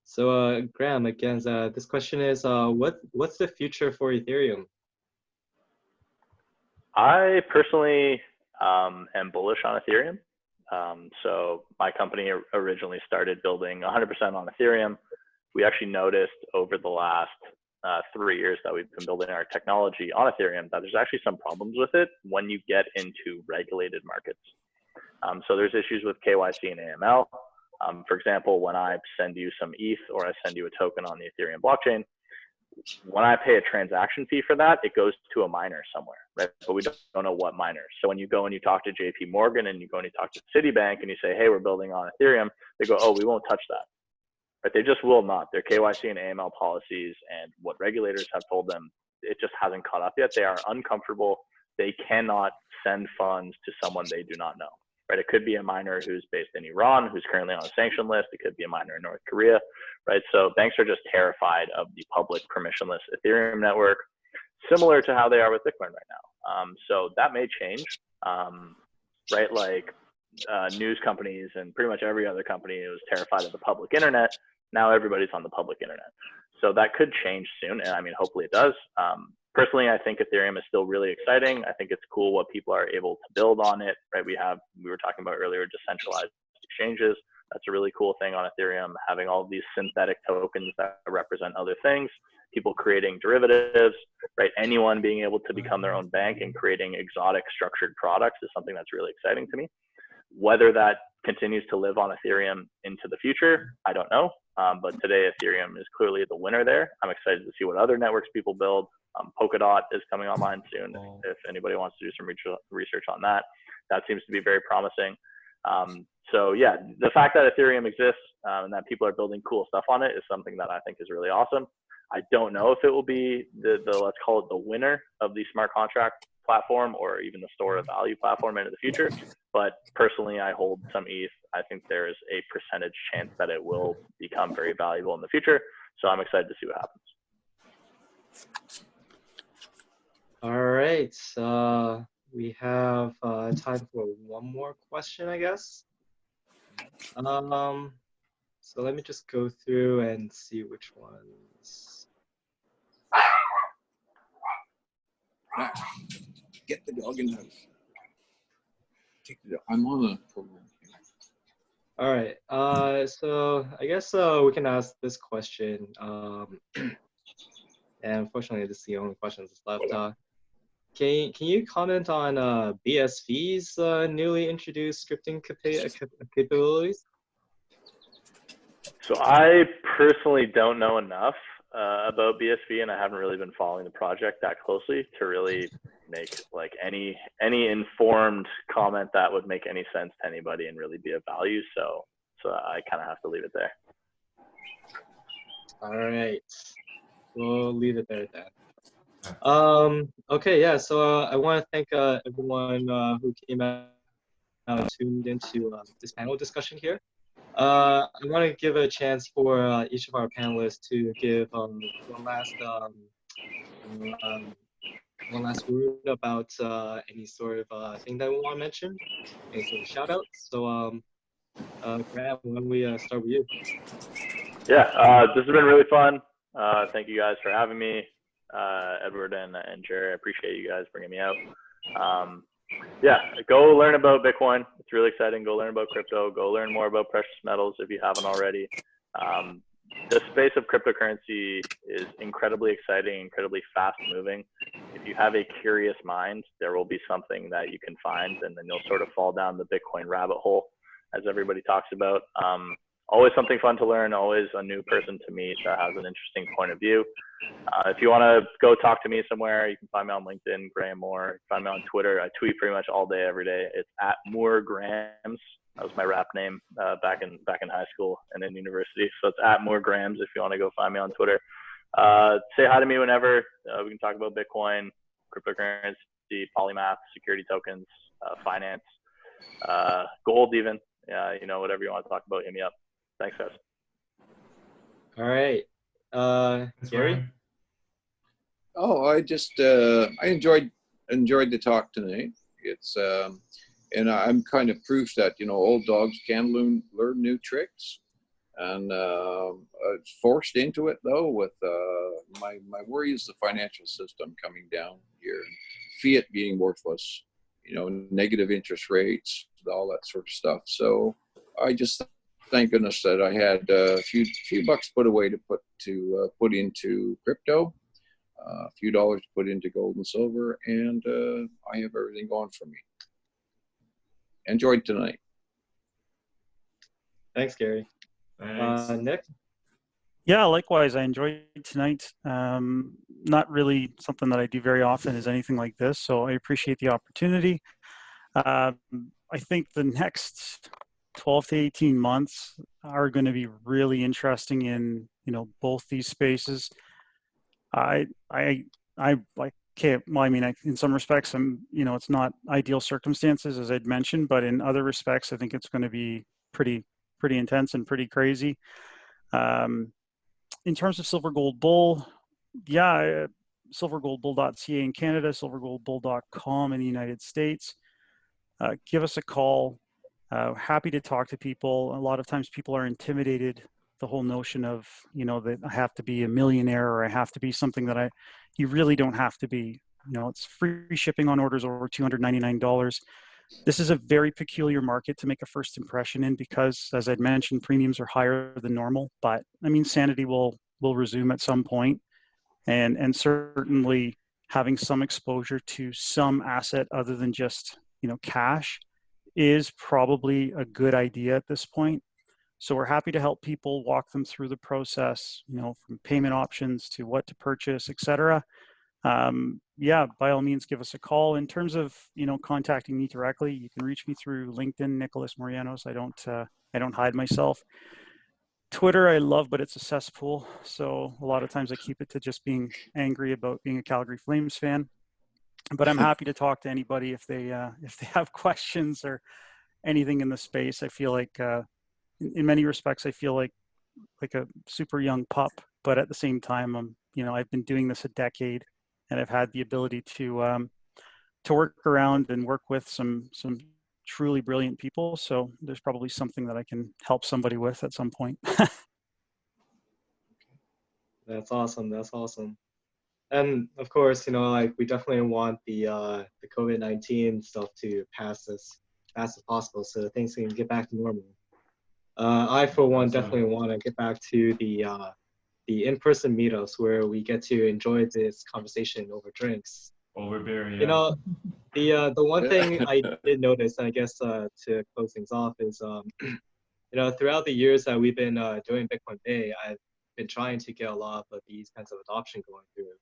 So Graeme, again, this question is, what's the future for Ethereum? I personally am bullish on Ethereum. So my company originally started building 100% on Ethereum. We actually noticed over the last 3 years that we've been building our technology on Ethereum that there's actually some problems with it when you get into regulated markets. So there's issues with KYC and AML. For example, when I send you some ETH or I send you a token on the Ethereum blockchain, when I pay a transaction fee for that, it goes to a miner somewhere, right? But we don't know what miner. So when you go and you talk to JP Morgan and you go and you talk to Citibank and you say, hey, we're building on Ethereum, they go, oh, we won't touch that. But they just will not. Their KYC and AML policies and what regulators have told them, it just hasn't caught up yet. They are uncomfortable. They cannot send funds to someone they do not know. Right? It could be a miner who's based in Iran, who's currently on a sanction list. It could be a miner in North Korea, right? So banks are just terrified of the public permissionless Ethereum network, similar to how they are with Bitcoin right now. So that may change, right? Like news companies and pretty much every other company was terrified of the public internet. Now everybody's on the public internet. So that could change soon. And I mean, hopefully it does. Personally, I think Ethereum is still really exciting. I think it's cool what people are able to build on it, right? We were talking about earlier, decentralized exchanges. That's a really cool thing on Ethereum, having all of these synthetic tokens that represent other things, people creating derivatives, right? Anyone being able to become their own bank and creating exotic structured products is something that's really exciting to me. Whether that continues to live on Ethereum into the future, I don't know. But today, Ethereum is clearly the winner there. I'm excited to see what other networks people build. Polkadot is coming online soon. If anybody wants to do some research on that, that seems to be very promising. So yeah, the fact that Ethereum exists and that people are building cool stuff on it is something that I think is really awesome. I don't know if it will be the let's call it the winner of the smart contract platform or even the store of value platform into the future. But personally, I hold some ETH. I think there is a percentage chance that it will become very valuable in the future. So I'm excited to see what happens. All right, we have time for one more question, I guess. So let me just go through and see which ones. Max, get the dog in the house. Take the dog. I'm on a program. All right. So I guess we can ask this question. And unfortunately, this is the only question that's left. Can you comment on BSV's newly introduced scripting capabilities? So I personally don't know enough about BSV, and I haven't really been following the project that closely to really make like any informed comment that would make any sense to anybody and really be of value. So I kind of have to leave it there. All right, we'll leave it there then. Okay, yeah. So I want to thank everyone who came out and tuned into this panel discussion here. I want to give a chance for each of our panelists to give one last word about any sort of thing that we want to mention, any sort of shout out. So Graeme, why don't we start with you? Yeah, this has been really fun. Thank you guys for having me, Edward and Jerry. I appreciate you guys bringing me out. Yeah, go learn about Bitcoin. It's really exciting. Go learn about crypto. Go learn more about precious metals if you haven't already. The space of cryptocurrency is incredibly exciting, incredibly fast moving. If you have a curious mind, there will be something that you can find, and then you'll sort of fall down the Bitcoin rabbit hole, as everybody talks about. Always something fun to learn, always a new person to meet that has an interesting point of view. If you want to go talk to me somewhere, you can find me on LinkedIn, Graeme Moore. Find me on Twitter. I tweet pretty much all day, every day. It's at @MooreGrams. That was my rap name back in high school and in university. So it's at @MooreGrams if you want to go find me on Twitter. Say hi to me whenever. We can talk about Bitcoin, cryptocurrency, Polymath, security tokens, finance, gold even. You know, whatever you want to talk about, hit me up. Thanks, guys. All right, Gary. Oh, I just I enjoyed the talk tonight. It's and I'm kind of proof that old dogs can learn new tricks, and I was forced into it though. With my worry is the financial system coming down here, fiat being worthless, negative interest rates, all that sort of stuff. So I just thank goodness that I had a few bucks put away to put into crypto, a few dollars to put into gold and silver, and I have everything going for me. Enjoyed tonight. Thanks, Gary. Thanks. Nick. Yeah, likewise. I enjoyed tonight. Not really something that I do very often is anything like this, so I appreciate the opportunity. I think the next 12 to 18 months are going to be really interesting in both these spaces. In some respects, it's not ideal circumstances as I'd mentioned, but in other respects, I think it's going to be pretty intense and pretty crazy. In terms of SilverGoldBull, yeah, SilverGoldBull.ca in Canada, SilverGoldBull.com in the United States. Give us a call. Happy to talk to people. A lot of times people are intimidated. The whole notion of, that I have to be a millionaire or I have to be something that you really don't have to be. It's free shipping on orders over $299. This is a very peculiar market to make a first impression in because, as I'd mentioned, premiums are higher than normal. But I mean, sanity will resume at some point, and certainly having some exposure to some asset other than just cash is probably a good idea at this point. So we're happy to help people, walk them through the process, from payment options to what to purchase, etc. Yeah, by all means, give us a call. In terms of contacting me directly, you can reach me through LinkedIn, Nikolas Morianos. I don't hide myself. Twitter I love, but it's a cesspool. So a lot of times I keep it to just being angry about being a Calgary Flames fan. But I'm happy to talk to anybody if they have questions or anything in the space. I feel like in many respects I feel like a super young pup, but at the same time I've been doing this a decade, and I've had the ability to work around and work with some truly brilliant people. So there's probably something that I can help somebody with at some point. That's awesome. That's awesome. And of course, you know, like we definitely want the COVID-19 stuff to pass as fast as possible so things can get back to normal. I, for one, definitely want to get back to the in-person meetups where we get to enjoy this conversation over drinks. Over beer, yeah. You know, the one thing I did notice, and I guess to close things off, is you know, throughout the years that we've been doing Bitcoin Bay, I've been trying to get a lot of these kinds of adoption going through,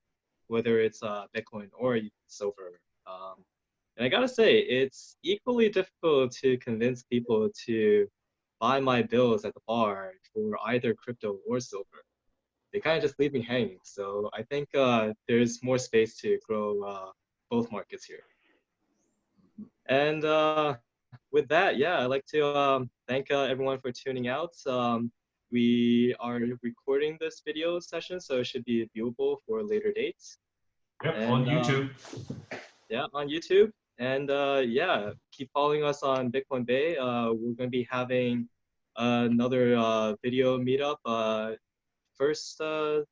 whether it's Bitcoin or silver. And I gotta say, it's equally difficult to convince people to buy my bills at the bar for either crypto or silver. They kind of just leave me hanging. So I think there's more space to grow both markets here. And with that, yeah, I'd like to thank everyone for tuning out. We are recording this video session, so it should be viewable for later dates. Yep, And, on YouTube. Yeah, on YouTube. And yeah, keep following us on Bitcoin Bay. We're going to be having another video meetup first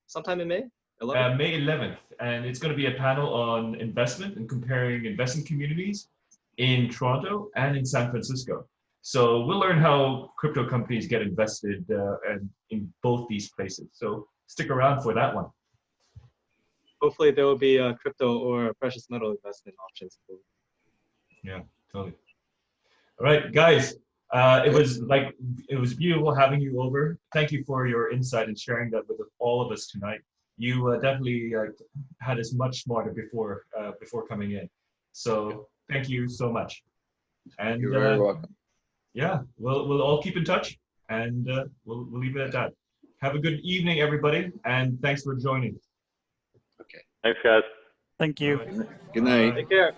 sometime in May. May 11th, and it's going to be a panel on investment and comparing investment communities in Toronto and in San Francisco. So we'll learn how crypto companies get invested and in both these places. So stick around for that one. Hopefully there will be crypto or precious metal investment options. Yeah, totally. All right, guys. It was beautiful having you over. Thank you for your insight and sharing that with all of us tonight. You definitely had us much smarter before coming in. So thank you so much. And You're very welcome. Yeah, we'll all keep in touch, and we'll leave it at that. Have a good evening, everybody, and thanks for joining. Okay. Thanks, guys. Thank you. All right. Good night. Take care.